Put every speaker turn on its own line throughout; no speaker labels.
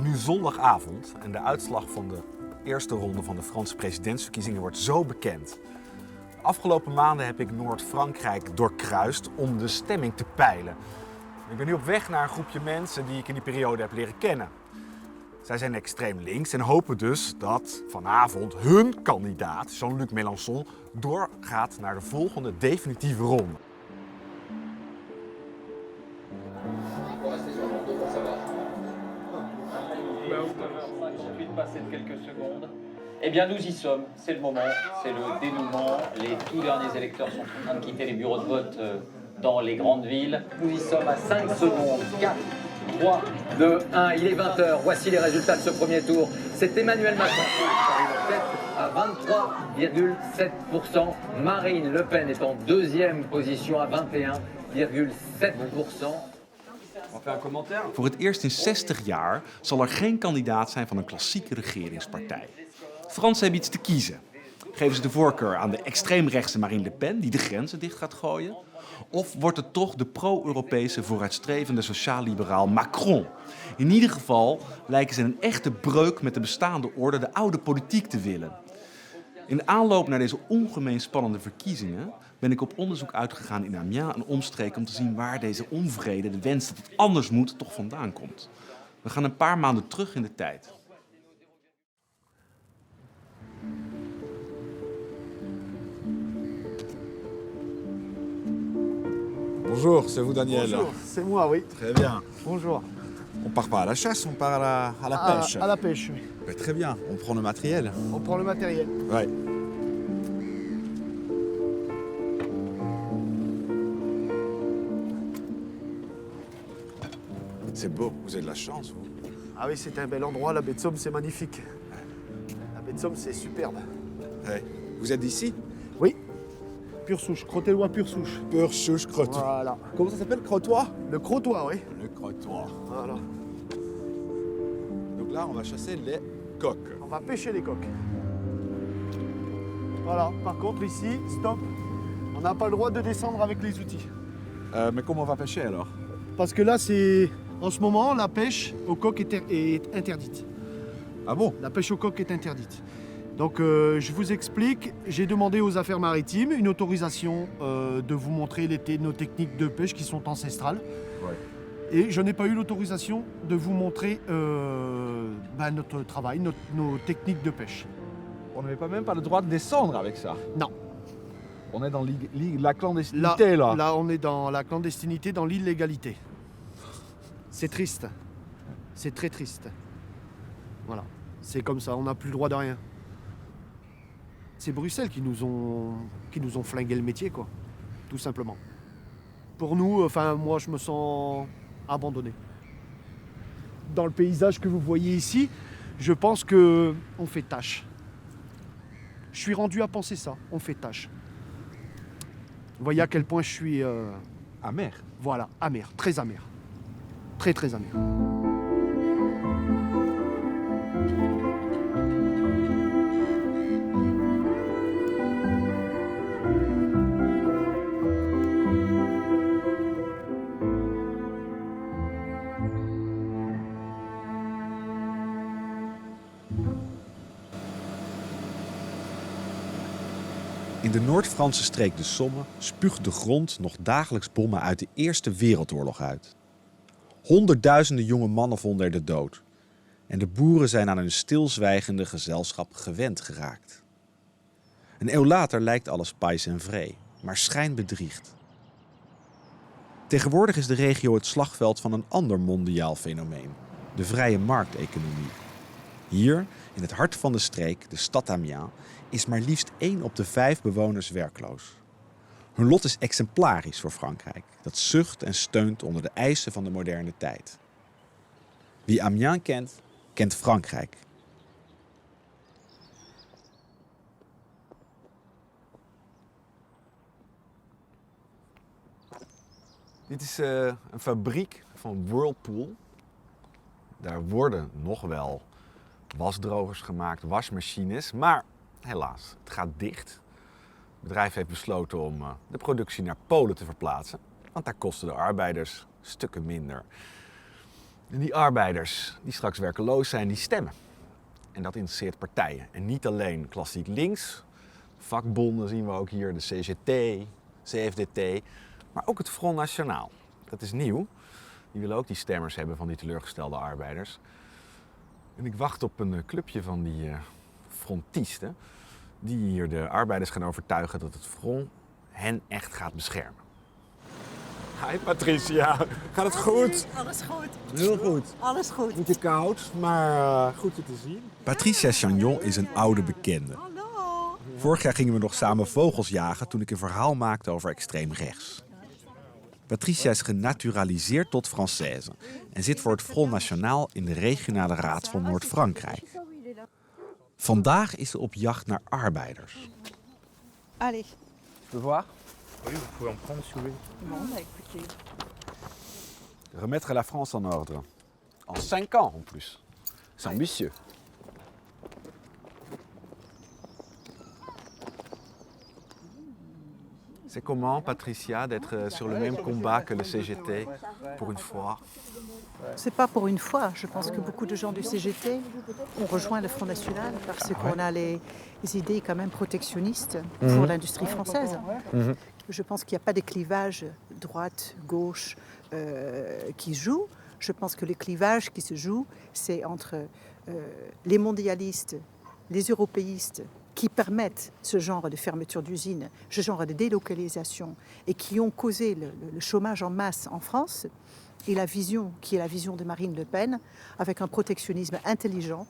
nu zondagavond en de uitslag van de eerste ronde van de Franse presidentsverkiezingen wordt zo bekend. De afgelopen maanden heb ik Noord-Frankrijk doorkruist om de stemming te peilen. Ik ben nu op weg naar een groepje mensen die ik in die periode heb leren kennen. Zij zijn extreem links en hopen dus dat vanavond hun kandidaat, Jean-Luc Mélenchon, doorgaat naar de volgende definitieve ronde.
Eh bien, nous y sommes. C'est le moment, c'est le dénouement. Les tout derniers électeurs sont en train de quitter les bureaux de vote dans les grandes villes. Nous y sommes à 5 secondes. 4, 3, 2, 1. Il est 20h. Voici les résultats de ce premier tour. C'est Emmanuel Macron qui arrive en tête à 23,7%. Marine Le Pen est en deuxième position à 21,7%.
Voor het eerst in 60 jaar zal er geen kandidaat zijn van een klassieke regeringspartij. Fransen hebben iets te kiezen. Geven ze de voorkeur aan de extreemrechtse Marine Le Pen, die de grenzen dicht gaat gooien? Of wordt het toch de pro-Europese vooruitstrevende sociaal-liberaal Macron? In ieder geval lijken ze een echte breuk met de bestaande orde, de oude politiek, te willen. In de aanloop naar deze ongemeen spannende verkiezingen ben ik op onderzoek uitgegaan in Amiens en omstreken om te zien waar deze onvrede, de wens dat het anders moet, toch vandaan komt. We gaan een paar maanden terug in de tijd.
Bonjour, c'est vous Daniel.
Bonjour, c'est moi, oui.
Très bien.
Bonjour.
On part pas à la chasse, on part à la pêche.
À la pêche, oui.
Très bien, on prend le matériel.
On prend le matériel.
Ouais. C'est beau, vous avez de la chance, vous.
Ah oui, c'est un bel endroit, la baie de Somme, c'est magnifique. La baie de Somme, c'est superbe.
Ouais. Vous êtes d'ici?
Oui, pure souche, Crotellois pure souche.
Pure souche crottois.
Voilà.
Comment ça s'appelle, crottois?
Le Crotois, oui.
Le crottois.
Voilà.
Donc là, on va chasser les coques.
On va pêcher les coques. Voilà, par contre, ici, stop. On n'a pas le droit de descendre avec les outils.
Mais comment on va pêcher alors?
Parce que là, c'est... En ce moment, la pêche aux coques est interdite.
Ah bon?
La pêche aux coques est interdite. Donc je vous explique, j'ai demandé aux affaires maritimes une autorisation de vous montrer nos techniques de pêche qui sont ancestrales.
Ouais.
Et je n'ai pas eu l'autorisation de vous montrer notre travail, nos techniques de pêche.
On n'avait pas même pas le droit de descendre avec ça.
Non.
On est dans la clandestinité là.
Là, on est dans la clandestinité, dans l'illégalité. C'est triste. C'est très triste. Voilà. C'est comme ça, on n'a plus le droit de rien. C'est Bruxelles qui nous ont flingué le métier, quoi. Tout simplement. Pour nous, moi, je me sens abandonné. Dans le paysage que vous voyez ici, je pense que on fait tâche. Je suis rendu à penser ça, on fait tâche. Vous voyez à quel point je suis...
Amer.
Voilà, amer, très amer. Très, très amer.
In de Noord-Franse streek de Somme spuugt de grond nog dagelijks bommen uit de Eerste Wereldoorlog uit. Honderdduizenden jonge mannen vonden er de dood. En de boeren zijn aan hun stilzwijgende gezelschap gewend geraakt. Een eeuw later lijkt alles pais en vree, maar schijn bedriegt. Tegenwoordig is de regio het slagveld van een ander mondiaal fenomeen, de vrije markteconomie. Hier, in het hart van de streek, de stad Amiens, is maar liefst 1 op de 5 bewoners werkloos. Hun lot is exemplarisch voor Frankrijk, dat zucht en steunt onder de eisen van de moderne tijd. Wie Amiens kent, kent Frankrijk. Dit is een fabriek van Whirlpool. Daar worden nog wel wasdrogers gemaakt, wasmachines, maar helaas, het gaat dicht. Het bedrijf heeft besloten om de productie naar Polen te verplaatsen, want daar kosten de arbeiders stukken minder. En die arbeiders die straks werkeloos zijn, die stemmen. En dat interesseert partijen. En niet alleen klassiek links. Vakbonden zien we ook hier, de CGT, CFDT. Maar ook het Front National. Dat is nieuw. Die willen ook die stemmers hebben van die teleurgestelde arbeiders. En ik wacht op een clubje van die frontisten. Die hier de arbeiders gaan overtuigen dat het Front hen echt gaat beschermen. Hi Patricia, gaat het goed?
Alles goed.
Heel goed.
Alles goed.
Beetje koud, maar goed je te zien. Patricia Chagnon is een oude bekende.
Hallo.
Vorig jaar gingen we nog samen vogels jagen toen ik een verhaal maakte over extreem rechts. Patricia is genaturaliseerd tot Française en zit voor het Front National in de regionale raad van Noord-Frankrijk. Vandaag is ze op jacht naar arbeiders.
Allez.
Je peux voir?
Oui, vous pouvez en prendre si vous voulez.
Bon, bah écoutez.
Remettre la France en ordre. En 5 ans en plus. C'est ambitieux. C'est comment, Patricia, d'être sur le même combat que le CGT, pour une fois?
C'est pas pour une fois. Je pense que beaucoup de gens du CGT ont rejoint le Front National parce qu'on a les idées quand même protectionnistes pour l'industrie française. Je pense qu'il n'y a pas de clivage droite-gauche qui joue. Je pense que le clivage qui se joue, c'est entre les mondialistes, les européistes, qui permettent ce genre de fermeture d'usines, ce genre de délocalisation, et qui ont causé le chômage en masse en France, et la vision qui est la vision de Marine Le Pen, avec un protectionnisme intelligent,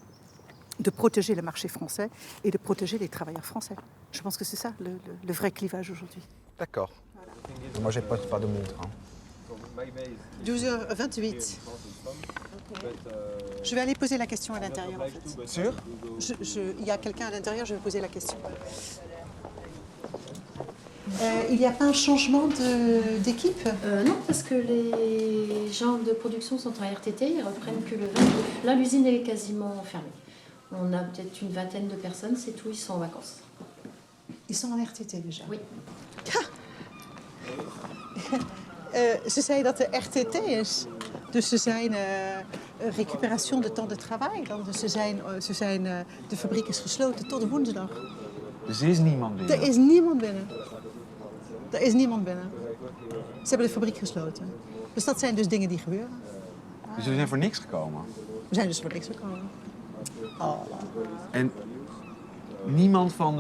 de protéger le marché français et de protéger les travailleurs français. Je pense que c'est ça le vrai clivage aujourd'hui.
D'accord. Moi, j'ai pas de montre.
12h28. Je vais aller poser la question à l'intérieur, en fait.
Sûr?
Il y a quelqu'un à l'intérieur, je vais poser la question. Il n'y a pas un changement d'équipe?
Non, parce que les gens de production sont en RTT, ils reprennent que le 22. Là, l'usine est quasiment fermée. On a peut-être une vingtaine de personnes, c'est tout, ils sont en vacances.
Ils sont en RTT déjà?
Oui.
Ze zei dat de RTT is. Dus ze zijn récupération de temps de travail. De fabriek is gesloten tot woensdag.
Dus er is niemand binnen?
Er is niemand binnen. Er is niemand binnen. Ze hebben de fabriek gesloten. Dus dat zijn dus dingen die gebeuren.
Dus jullie zijn voor niks gekomen?
We zijn dus voor niks gekomen. Oh.
En niemand van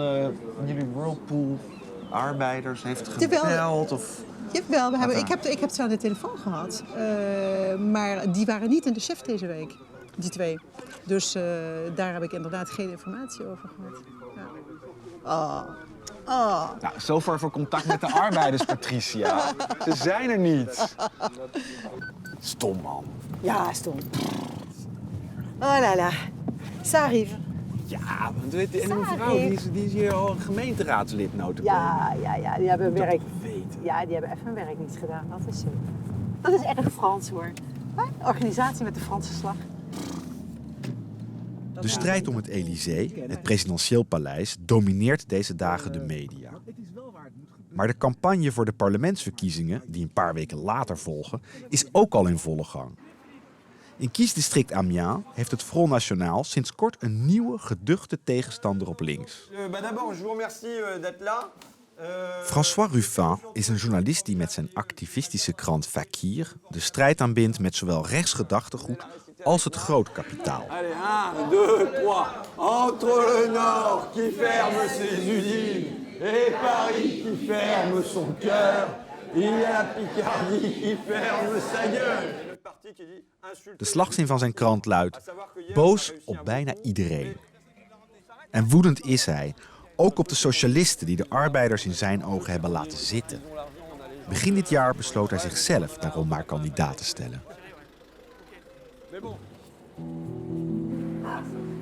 jullie Whirlpool-arbeiders heeft gebeld? Of...
Jawel, ik heb ze aan de telefoon gehad. Maar die waren niet in de chef deze week, die twee. Dus daar heb ik inderdaad geen informatie over gehad. Ja.
Nou, zover voor contact met de arbeiders, Patricia. Ze zijn er niet. Stom, man.
Ja, stom. Oh la la, ça arrive.
Ja, want weet je, en een mevrouw die is hier al een gemeenteraadslid
Ja, die hebben werk.
Weten.
Ja, die hebben even hun werk niet gedaan. Dat is erg Frans, hoor. Organisatie met de Franse slag.
De strijd om het Élysée, het presidentieel paleis, domineert deze dagen de media. Maar de campagne voor de parlementsverkiezingen, die een paar weken later volgen, is ook al in volle gang. In kiesdistrict Amiens heeft het Front National sinds kort een nieuwe, geduchte tegenstander op links. François Ruffin is een journalist die met zijn activistische krant Fakir de strijd aanbindt met zowel rechtsgedachtegoed als het grootkapitaal.
Allez, 1, 2, 3. Entre le Nord qui ferme ses usines et Paris qui ferme son cœur, il y a Picardie qui ferme sa gueule.
De slagzin van zijn krant luidt: boos op bijna iedereen. En woedend is hij, ook op de socialisten die de arbeiders in zijn ogen hebben laten zitten. Begin dit jaar besloot hij zichzelf daarom maar kandidaat te stellen.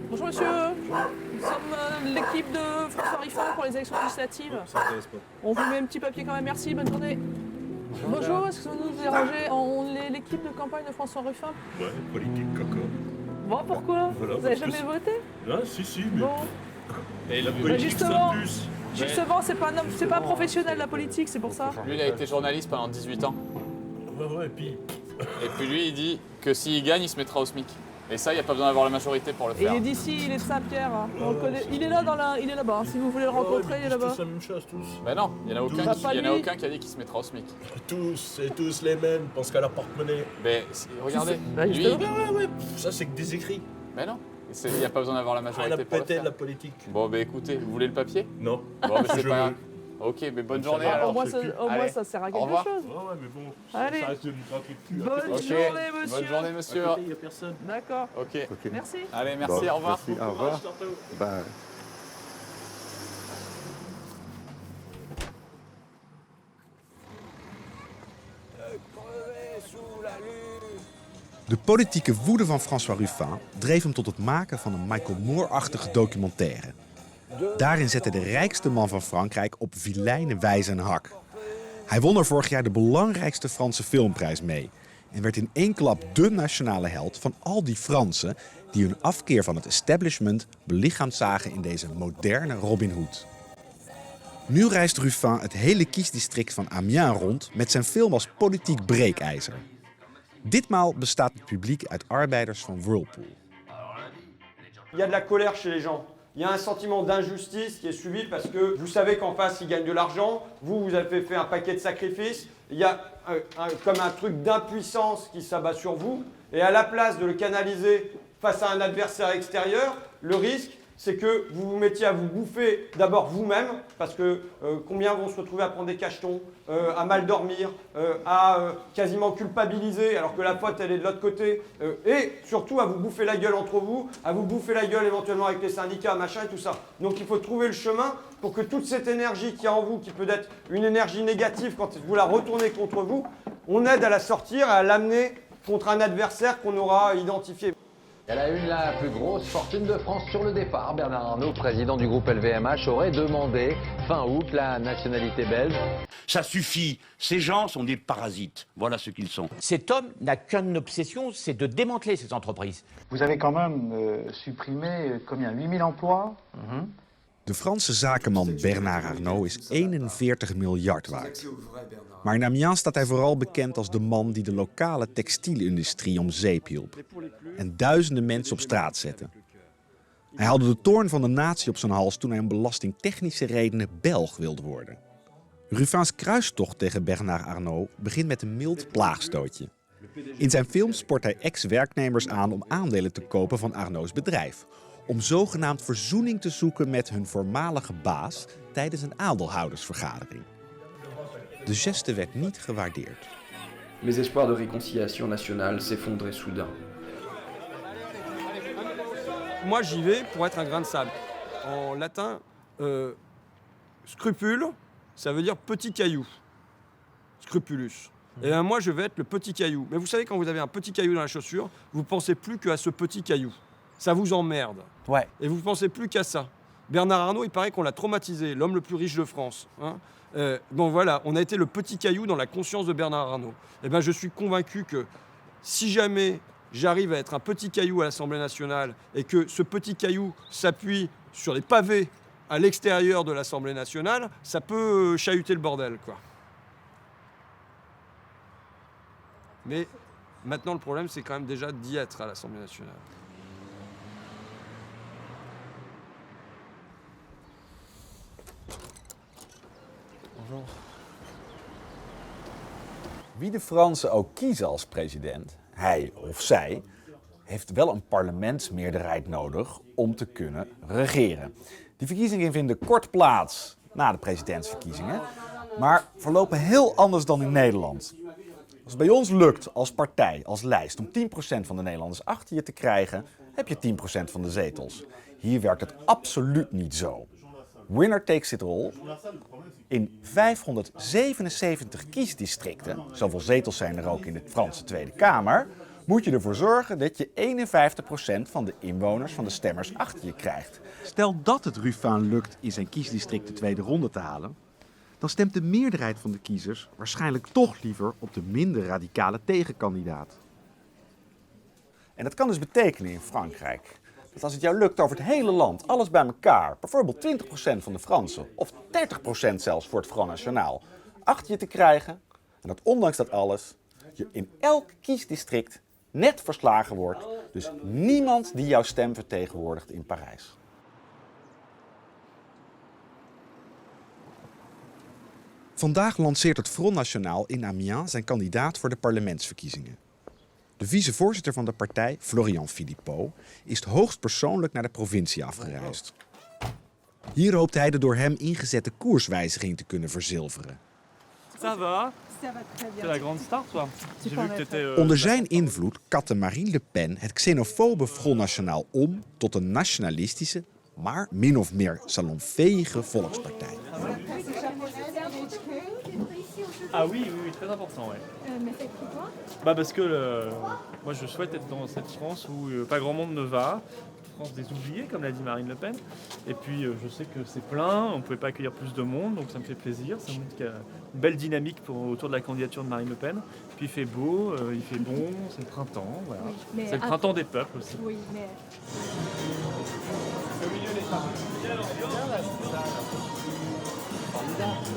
Bonjour monsieur, nous sommes l'équipe de François Ruffin pour les élections législatives. On vous met un petit papier quand même, merci, bonne journée. Bonjour, est-ce que vous nous dérangez? On est l'équipe de campagne de François Ruffin.
Ouais, politique caca.
Bon, pourquoi?
Voilà,
vous n'avez jamais voté?
Ah, si, mais...
Bon.
Et la politique, ça plus.
Justement, c'est pas professionnel la politique, c'est pour ça.
Lui, il a été journaliste pendant 18 ans.
Ouais, et puis,
Et puis lui, il dit que s'il gagne, il se mettra au SMIC. Et ça, il n'y a pas besoin d'avoir la majorité pour le
Et
faire.
il est d'ici, il est de Saint-Pierre. Hein. On le connaît. Il est là il est là-bas. Si vous voulez le rencontrer, il est là-bas.
Tous la même chose, tous.
Ben non, il n'y en a aucun,
Pas
il y en
lui.
a aucun qui a dit qu'il se mettra au SMIC.
Tous, c'est tous les mêmes, pensent qu'à leur porte-monnaie.
Mais regardez,
Bah,
lui,
justement.
Ouais, ça c'est que des écrits.
ben non, il n'y a pas besoin d'avoir la
Rien
majorité
à
pour le
péter
faire.
de la politique.
Bon, ben écoutez, vous voulez le papier?
Non.
Bon, ben c'est
Je
pas grave.
veux.
Ok, mais bonne journée
Ah,
alors.
au moins,
Allez,
ça sert à
au
quelque
revoir.
chose.
Ouais, mais bon,
Allez.
ça reste une gratuite.
Bonne
Ok,
journée, monsieur.
bonne journée, monsieur.
Il n'y a personne.
D'accord.
Ok,
Merci.
allez, merci, au revoir.
Merci, au revoir. Bah,
De politieke woede van François Ruffin dreef hem tot het maken van een Michael Moore-achtige documentaire. Daarin zette de rijkste man van Frankrijk op vilijne wijze een hak. Hij won er vorig jaar de belangrijkste Franse filmprijs mee en werd in één klap dé nationale held van al die Fransen die hun afkeer van het establishment belichaamd zagen in deze moderne Robin Hood. Nu reist Ruffin het hele kiesdistrict van Amiens rond met zijn film als politiek breekijzer. Ditmaal bestaat het publiek uit arbeiders van Whirlpool.
Il y a de la colère chez les gens. Il y a un sentiment d'injustice qui est subi parce que vous savez qu'en face, ils gagnent de l'argent. Vous avez fait un paquet de sacrifices. Il y a comme un truc d'impuissance qui s'abat sur vous. Et à la place de le canaliser face à un adversaire extérieur, le risque, c'est que vous vous mettiez à vous bouffer d'abord vous-même, parce que combien vont se retrouver à prendre des cachetons, à mal dormir, à quasiment culpabiliser alors que la faute elle est de l'autre côté, et surtout à vous bouffer la gueule entre vous, à vous bouffer la gueule éventuellement avec les syndicats, machin et tout ça. Donc il faut trouver le chemin pour que toute cette énergie qu'il y a en vous, qui peut être une énergie négative quand vous la retournez contre vous, on aide à la sortir et à l'amener contre un adversaire qu'on aura identifié.
Elle a eu la plus grosse fortune de France sur le départ. Bernard Arnault, président du groupe LVMH, aurait demandé fin août la nationalité belge.
Ça suffit, ces gens sont des parasites, voilà ce qu'ils sont.
Cet homme n'a qu'une obsession, c'est de démanteler ces entreprises.
Vous avez quand même supprimé combien, 8000 emplois?
De Franse zakenman Bernard Arnault is 41 miljard waard. Maar in Amiens staat hij vooral bekend als de man die de lokale textielindustrie om zeep hielp. En duizenden mensen op straat zette. Hij haalde de toorn van de natie op zijn hals toen hij om belastingtechnische redenen Belg wilde worden. Ruffins kruistocht tegen Bernard Arnault begint met een mild plaagstootje. In zijn film spoort hij ex-werknemers aan om aandelen te kopen van Arnaults bedrijf. Om zogenaamd verzoening te zoeken met hun voormalige baas tijdens een aandeelhoudersvergadering. De geste werd niet gewaardeerd.
Mes espoirs de réconciliation nationale s'effondraient soudain.
Moi j'y vais pour être un grain de sable. En latin, scrupule, ça veut dire petit caillou. Scrupulus. Et bien moi je vais être le petit caillou. Mais vous savez quand vous avez un petit caillou dans la chaussure, vous ne pensez plus qu'à ce petit caillou. Ça vous emmerde.
Ouais.
Et vous ne pensez plus qu'à ça. Bernard Arnault, il paraît qu'on l'a traumatisé, l'homme le plus riche de France. Hein. Bon voilà, on a été le petit caillou dans la conscience de Bernard Arnault. Et ben je suis convaincu que si jamais j'arrive à être un petit caillou à l'Assemblée nationale et que ce petit caillou s'appuie sur les pavés à l'extérieur de l'Assemblée nationale, ça peut chahuter le bordel, quoi. Mais maintenant, le problème, c'est quand même déjà d'y être à l'Assemblée nationale.
Bonjour. Wie de Fransen ook kiezen als president, hij of zij, heeft wel een parlementsmeerderheid nodig om te kunnen regeren. Die verkiezingen vinden kort plaats na de presidentsverkiezingen, maar verlopen heel anders dan in Nederland. Als het bij ons lukt als partij, als lijst, om 10% van de Nederlanders achter je te krijgen, heb je 10% van de zetels. Hier werkt het absoluut niet zo. Winner takes it all. In 577 kiesdistricten, zoveel zetels zijn er ook in de Franse Tweede Kamer, moet je ervoor zorgen dat je 51% van de inwoners, van de stemmers, achter je krijgt.
Stel dat het Ruffin lukt in zijn kiesdistrict de tweede ronde te halen, dan stemt de meerderheid van de kiezers waarschijnlijk toch liever op de minder radicale tegenkandidaat.
En dat kan dus betekenen in Frankrijk dat als het jou lukt over het hele land, alles bij elkaar, bijvoorbeeld 20% van de Fransen of 30% zelfs voor het Front National, achter je te krijgen, en dat ondanks dat alles je in elk kiesdistrict net verslagen wordt. Dus niemand die jouw stem vertegenwoordigt in Parijs. Vandaag lanceert het Front National in Amiens zijn kandidaat voor de parlementsverkiezingen. De vicevoorzitter van de partij, Florian Philippot, is hoogstpersoonlijk naar de provincie afgereisd. Hier hoopt hij de door hem ingezette koerswijziging te kunnen verzilveren.
Ça va? C'est la grande star, toi? J'ai vu que t'étais,
Onder zijn invloed katte Marine Le Pen het xenofobe Front National om tot een nationalistische, maar min of meer salonveege volkspartij.
Ah oui, très important, ouais. Bah parce que moi je souhaite être dans cette France où pas grand monde ne va. France des oubliés, comme l'a dit Marine Le Pen. Et puis je sais que c'est plein, on ne pouvait pas accueillir plus de monde, donc ça me fait plaisir. Ça montre qu'il y a une belle dynamique autour de la candidature de Marine Le Pen. Puis il fait beau, il fait bon, c'est le printemps, voilà. Oui, c'est le printemps des peuples aussi.
Oui, mais...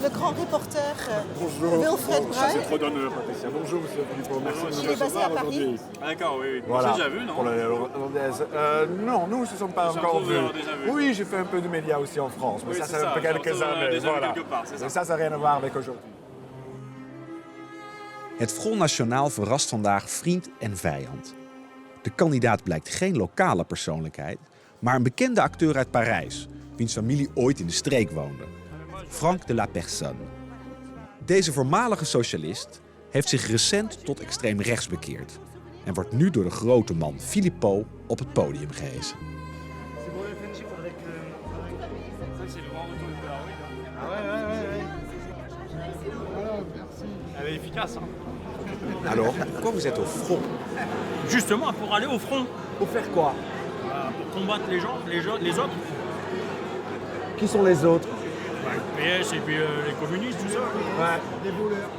Le grand reporter
Bonjour.
Wilfred
Ça, c'est
Bruin.
trop d'honneur, Patricia. Bonjour, monsieur Philippot. Merci de
Il
nous
est basé à
recevoir
Paris.
aujourd'hui.
Ah, d'accord, oui.
Voilà.
J'ai déjà vu, non?
Pour la hollandaise. Non, nous, ne sommes pas
J'ai
encore
un peu
vus.
déjà vu.
Oui, j'ai fait un peu de médias aussi en France, mais
Oui,
ça,
c'est
ça
ça,
fait quelques
j'ai un peu
années.
déjà vu
Voilà.
quelque part, c'est ça.
Mais ça n'a rien à voir avec aujourd'hui.
Het Front National verrast vandaag vriend en vijand. De kandidaat blijkt geen lokale persoonlijkheid, maar een bekende acteur uit Parijs, wiens familie ooit in de streek woonde. Frank de la Personne. Deze voormalige socialist heeft zich recent tot extreem rechts bekeerd en wordt nu door de grote man Philippot op het podium gehezen.
Elle est efficace, hein?
Alors, pourquoi vous êtes au front?
Justement, pour aller au front.
Pour faire quoi?
Pour combattre les gens, les autres.
Qui sont les autres?
Le PS et puis les communistes, tout ça.
Ouais. Des voleurs.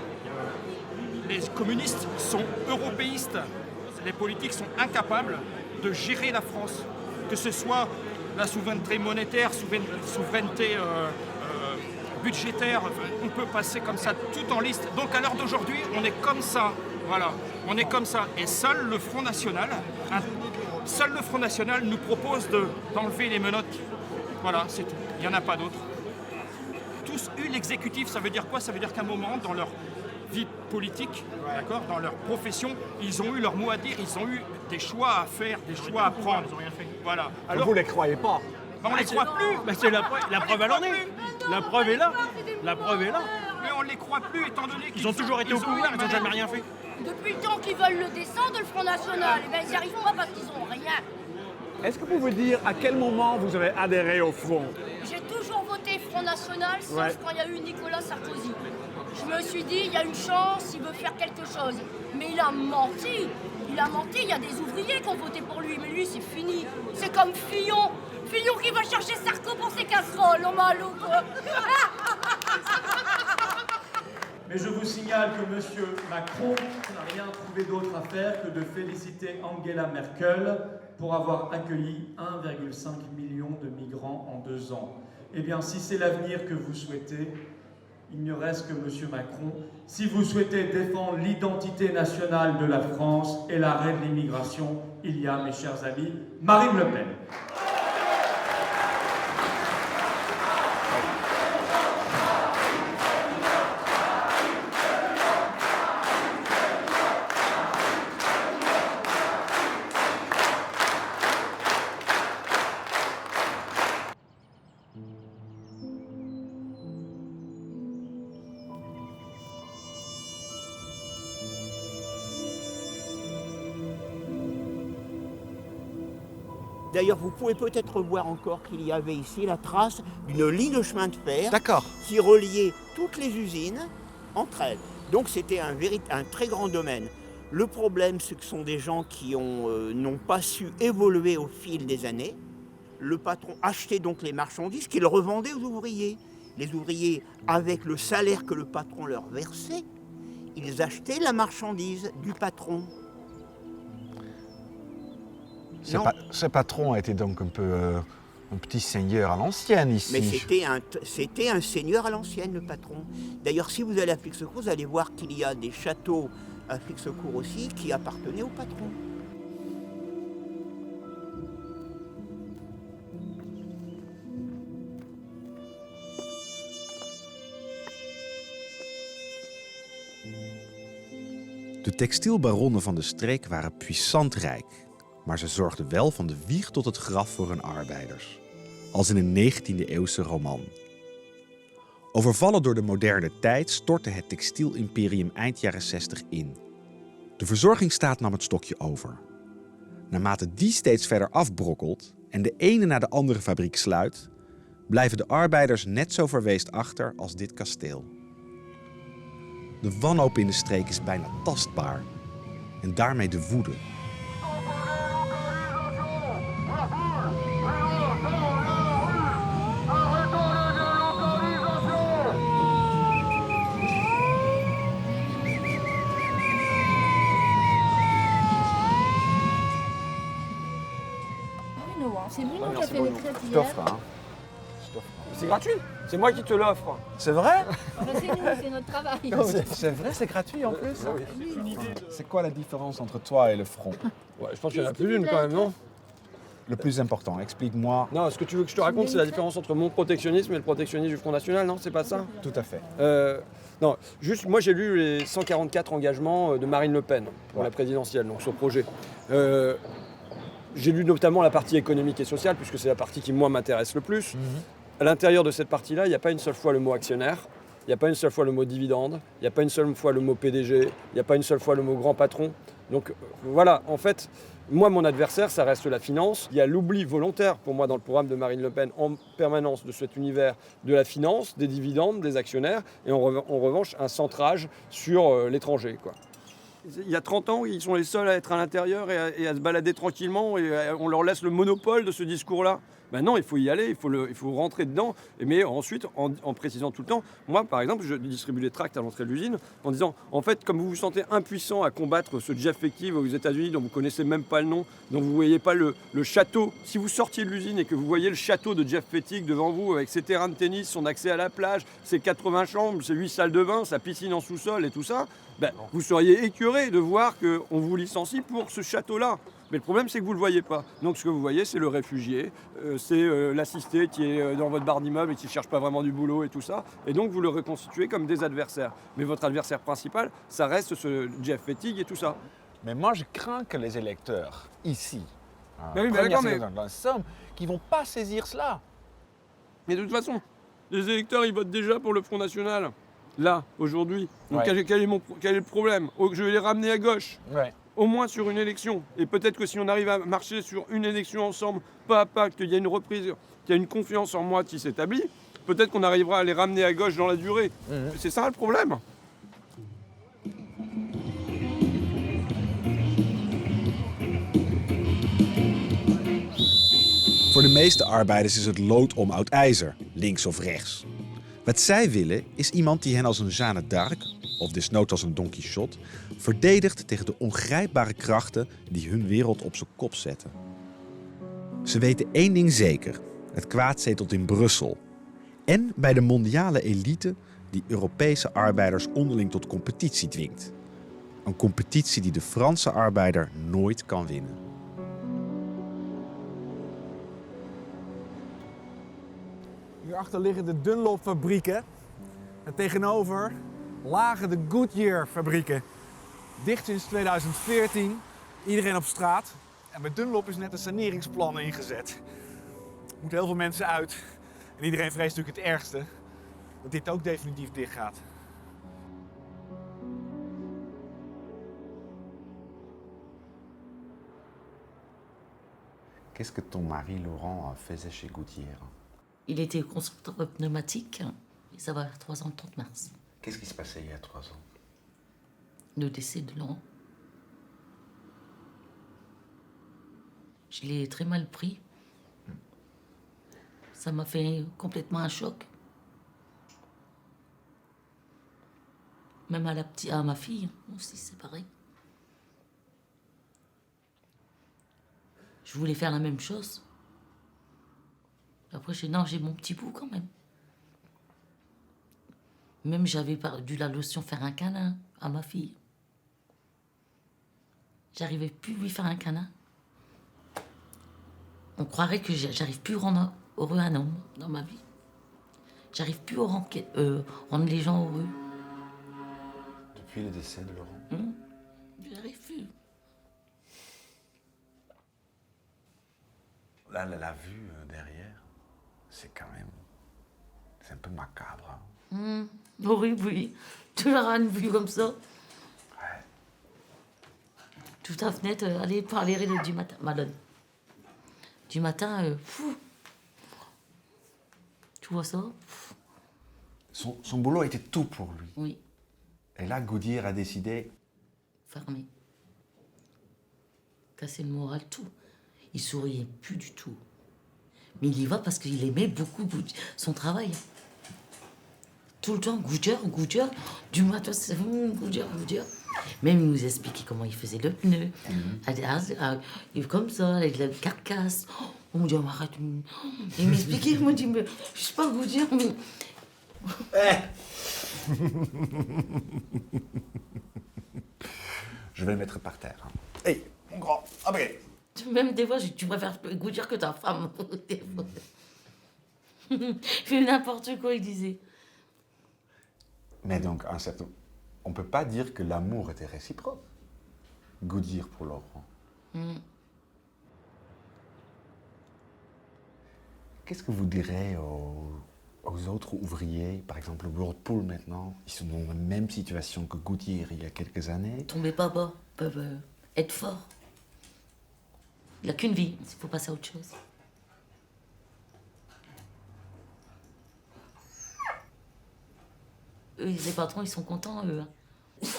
Les communistes sont européistes. Les politiques sont incapables de gérer la France. Que ce soit la souveraineté monétaire, souveraineté budgétaire, on peut passer comme ça tout en liste. Donc à l'heure d'aujourd'hui, on est comme ça. Voilà, on est comme ça. Et seul le Front National nous propose d'enlever les menottes. Voilà, c'est tout. Il n'y en a pas d'autre. Tous eu l'exécutif, ça veut dire quoi? Ça veut dire qu'à un moment, dans leur vie politique, d'accord, dans leur profession, ils ont eu leur mot à dire, ils ont eu des choix à faire, des choix à prendre. Ils n'ont rien fait. Voilà.
Alors, vous ne les croyez pas?
On ne les croit plus.
Bah c'est la preuve à l'en est. La preuve est là. La preuve est là.
Mais on ne les croit plus étant donné qu'ils
ont toujours été au pouvoir, ils n'ont jamais rien fait.
Depuis le temps qu'ils veulent le descendre, le Front National, eh ben, ils n'y arrivent pas parce qu'ils n'ont rien.
Est-ce que vous pouvez dire à quel moment vous avez adhéré au Front?
J'ai toujours voté Front National, sauf quand il y a eu Nicolas Sarkozy. Je me suis dit, il y a une chance, il veut faire quelque chose. Mais il a menti. Il a menti, il y a des ouvriers qui ont voté pour lui, mais lui, c'est fini. C'est comme Fillon. Fillon qui va chercher Sarko pour ses casseroles, au malou, quoi.
Mais je vous signale que M. Macron n'a rien trouvé d'autre à faire que de féliciter Angela Merkel pour avoir accueilli 1,5 million de migrants en 2 ans. Eh bien, si c'est l'avenir que vous souhaitez, il ne reste que M. Macron. Si vous souhaitez défendre l'identité nationale de la France et l'arrêt de l'immigration, il y a, mes chers amis, Marine Le Pen.
D'ailleurs, vous pouvez peut-être voir encore qu'il y avait ici la trace d'une ligne de chemin de fer qui reliait toutes les usines entre elles. Donc c'était un très grand domaine. Le problème, c'est que ce sont des gens qui n'ont pas su évoluer au fil des années. Le patron achetait donc les marchandises qu'il revendait aux ouvriers. Les ouvriers, avec le salaire que le patron leur versait, ils achetaient la marchandise du patron.
Ce patron était donc un peu un petit seigneur à l'ancienne ici.
Mais c'était un seigneur à l'ancienne, le patron. D'ailleurs, si vous allez à Flixecourt, vous allez voir qu'il y a des châteaux Afrique Secours aussi, qui appartenait au patron.
De textielbaronnen van de streek waren puissant rijk, maar ze zorgden wel van de wieg tot het graf voor hun arbeiders. Als in een 19e-eeuwse roman. Overvallen door de moderne tijd stortte het textielimperium eind jaren 60 in. De verzorgingsstaat nam het stokje over. Naarmate die steeds verder afbrokkelt en de ene na de andere fabriek sluit, blijven de arbeiders net zo verweest achter als dit kasteel. De wanhoop in de streek is bijna tastbaar. En daarmee de woede.
C'est Bruno qui a fait les crêpes
Je
hier.
t'offre, hein. C'est gratuit. C'est moi qui te l'offre. C'est vrai?
C'est nous, c'est notre travail.
C'est vrai, c'est gratuit en plus.
C'est quoi la différence entre toi et le front?
Ouais, je pense qu'il y en a plus d'une quand même, non?
Le plus important, explique-moi.
Non, ce que tu veux que je te raconte, c'est la différence entre mon protectionnisme et le protectionnisme du Front National, non? C'est pas ça?
Tout à fait.
Non, juste, moi j'ai lu les 144 engagements de Marine Le Pen pour la présidentielle, donc ce projet. J'ai lu notamment la partie économique et sociale, puisque c'est la partie qui, moi, m'intéresse le plus. À l'intérieur de cette partie-là, il n'y a pas une seule fois le mot actionnaire, il n'y a pas une seule fois le mot dividende, il n'y a pas une seule fois le mot PDG, il n'y a pas une seule fois le mot grand patron. Donc voilà, en fait, moi, mon adversaire, ça reste la finance. Il y a l'oubli volontaire, pour moi, dans le programme de Marine Le Pen, en permanence de cet univers de la finance, des dividendes, des actionnaires, et en revanche, un centrage sur l'étranger, quoi. Il y a 30 ans, ils sont les seuls à être à l'intérieur et à se balader tranquillement et on leur laisse le monopole de ce discours-là. Ben non, il faut y aller, il faut rentrer dedans. Mais ensuite, en précisant tout le temps, moi par exemple, je distribue des tracts à l'entrée de l'usine en disant, en fait, comme vous vous sentez impuissant à combattre ce Jeff Fettig aux États-Unis dont vous ne connaissez même pas le nom, dont vous ne voyez pas le château, si vous sortiez de l'usine et que vous voyez le château de Jeff Fettig devant vous avec ses terrains de tennis, son accès à la plage, ses 80 chambres, ses 8 salles de bain, sa piscine en sous-sol et tout ça, ben, vous seriez écœuré de voir qu'on vous licencie pour ce château-là. Mais le problème, c'est que vous ne le voyez pas. Donc ce que vous voyez, c'est le réfugié, c'est l'assisté qui est dans votre barre d'immeuble et qui ne cherche pas vraiment du boulot et tout ça. Et donc vous le reconstituez comme des adversaires. Mais votre adversaire principal, ça reste ce Jeff Fettig et tout ça.
Mais moi, je crains que les électeurs, ici,
Mais oui, mais d'accord, mais...
dans la Somme, qui ne vont pas saisir cela.
Mais de toute façon, les électeurs, ils votent déjà pour le Front National. Là, aujourd'hui. Donc
Ouais.
quel est le problème? Je vais les ramener à gauche.
Ouais.
Au moins sur une élection. Et peut-être que si on arrive à marcher sur une élection ensemble, pas à pas, qu'il y a une reprise, qu'il y a une confiance en moi qui s'établit, peut-être qu'on arrivera à les ramener à gauche dans la durée. C'est ça le problème.
Voor de meeste arbeiders is het lood om oud ijzer, links of rechts. Wat zij willen is iemand die hen als een Jeanne d'Arc, of desnoods als een Don Quixote, verdedigt tegen de ongrijpbare krachten die hun wereld op zijn kop zetten. Ze weten één ding zeker: het kwaad zetelt in Brussel. En bij de mondiale elite die Europese arbeiders onderling tot competitie dwingt. Een competitie die de Franse arbeider nooit kan winnen.
Hierachter liggen de Dunlop-fabrieken. En tegenover lagen de Goodyear-fabrieken. Dicht sinds 2014. Iedereen op straat. En bij Dunlop is net een saneringsplan ingezet. Er moeten heel veel mensen uit. En iedereen vreest natuurlijk het ergste. Dat dit ook definitief dicht gaat.
Qu'est-ce que ton mari Laurent faisait chez Goodyear?
Il était constructeur pneumatique et ça va faire 3 ans le 30 mars.
Qu'est-ce qui se passait il y a 3 ans?
Le décès de Laurent. Je l'ai très mal pris. Ça m'a fait complètement un choc. Même à ma fille aussi, c'est pareil. Je voulais faire la même chose. Après, non, j'ai mon petit bout quand même. Même j'avais dû la lotion faire un câlin à ma fille. J'arrivais plus à lui faire un câlin. On croirait que j'arrive plus à rendre heureux un homme dans ma vie. J'arrive plus à rendre les gens heureux.
Depuis le décès de Laurent.
J'arrive plus.
Là, la vue derrière, c'est quand même... C'est un peu macabre.
Horrible, oui. Toujours une vue comme ça.
Ouais.
Toute la fenêtre, aller par les rideaux du matin. Madone. Du matin, fou. Tu vois ça?
Son boulot était tout pour lui.
Oui.
Et là, Goodyear a décidé...
Fermé. Casser le moral, tout. Il souriait plus du tout. Mais il y va parce qu'il aimait beaucoup son travail. Tout le temps, Goodyear, du matin, c'est Goodyear. Même il nous expliquait comment il faisait le pneu. Comme ça, avec la carcasse. On me dit, arrête. Il m'expliquait, il me dit, mais je sais pas Goodyear, mais...
Je vais le mettre par terre. Hey, mon grand, après.
Même des fois, tu préfères Goodyear que ta femme. Il fait n'importe quoi, il disait.
Mais donc, on ne peut pas dire que l'amour était réciproque. Goodyear pour Laurent. Qu'est-ce que vous direz aux autres ouvriers, par exemple Whirlpool maintenant, ils sont dans la même situation que Goodyear il y a quelques années?
Tombez pas bas, peuvent être forts. Il n'y a qu'une vie, il faut passer à autre chose. Eux, les patrons, ils sont contents, eux.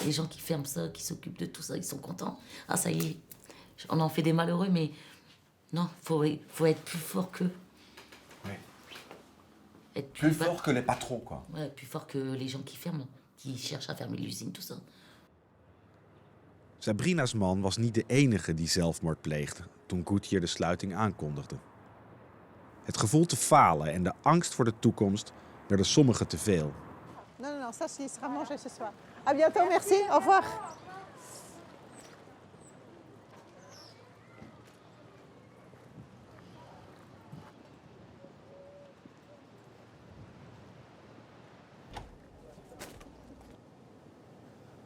Les gens qui ferment ça, qui s'occupent de tout ça, ils sont contents. Ah, ça y est, on en fait des malheureux, mais non, faut être plus fort qu'eux.
Oui.
Être
plus fort que les patrons, quoi.
Ouais, plus fort que les gens qui ferment, qui cherchent à fermer l'usine, tout ça.
Sabrina's man was niet de enige die zelfmoord pleegde toen Goodyear de sluiting aankondigde. Het gevoel te falen en de angst voor de toekomst werden sommigen te veel.
Non, ça sera mangé ce soir. À bientôt, merci, au revoir.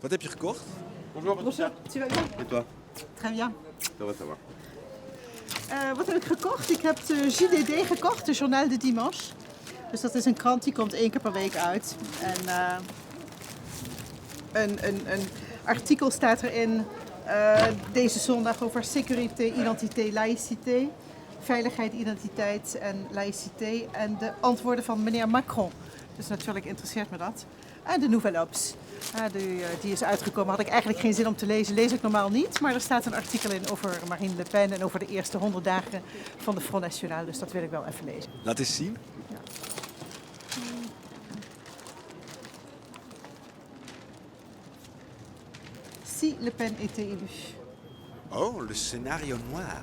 Wat heb je gekocht?
Bonjour, tu vas bien?
Et toi?
Très bien.
Dat was wel.
Wat heb ik gekocht? Ik heb de JDD gekocht, de Journal de Dimanche. Dus dat is een krant die komt 1 keer per week uit. En een artikel staat erin deze zondag over sécurité, identité, laïcité. Veiligheid, identiteit en laïcité. En de antwoorden van meneer Macron. Dus natuurlijk interesseert me dat. En de Nouvelle Obs. Die is uitgekomen. Had ik eigenlijk geen zin om te lezen. Lees ik normaal niet. Maar er staat een artikel in over Marine Le Pen en over de eerste 100 dagen van de Front National. Dus dat wil ik wel even lezen.
Laat eens zien.
Ja. Si Le Pen était élu.
Oh, le scénario noir.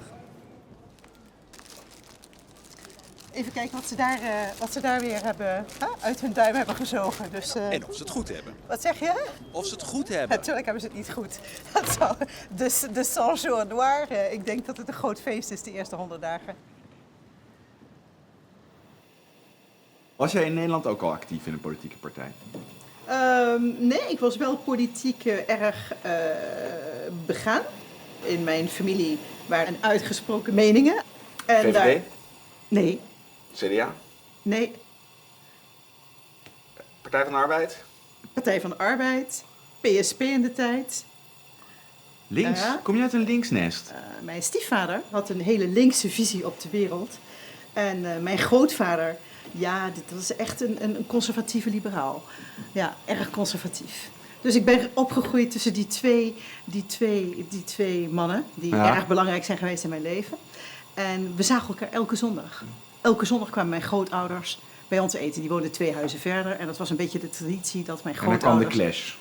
Even kijken wat ze daar weer hebben, uit hun duim hebben gezogen. Dus,
En of ze het goed hebben.
Wat zeg je?
Of ze het goed hebben.
Natuurlijk hebben ze het niet goed. De 100 jours noirs. Ik denk dat het een groot feest is, de eerste 100 dagen.
Was jij in Nederland ook al actief in een politieke partij?
Nee, ik was wel politiek erg begaan. In mijn familie waren uitgesproken meningen. En
VVD?
daar... Nee.
CDA?
Nee.
Partij van de Arbeid?
Partij van de Arbeid. PSP in de tijd.
Links? Kom je uit een linksnest?
Mijn stiefvader had een hele linkse visie op de wereld. En mijn grootvader, dit was echt een conservatieve liberaal. Ja, erg conservatief. Dus ik ben opgegroeid tussen die twee mannen, die erg belangrijk zijn geweest in mijn leven. En we zagen elkaar elke zondag. Elke zondag kwamen mijn grootouders bij ons eten. Die woonden 2 huizen verder. En dat was een beetje de traditie dat mijn grootouders...
En dan kwam de clash.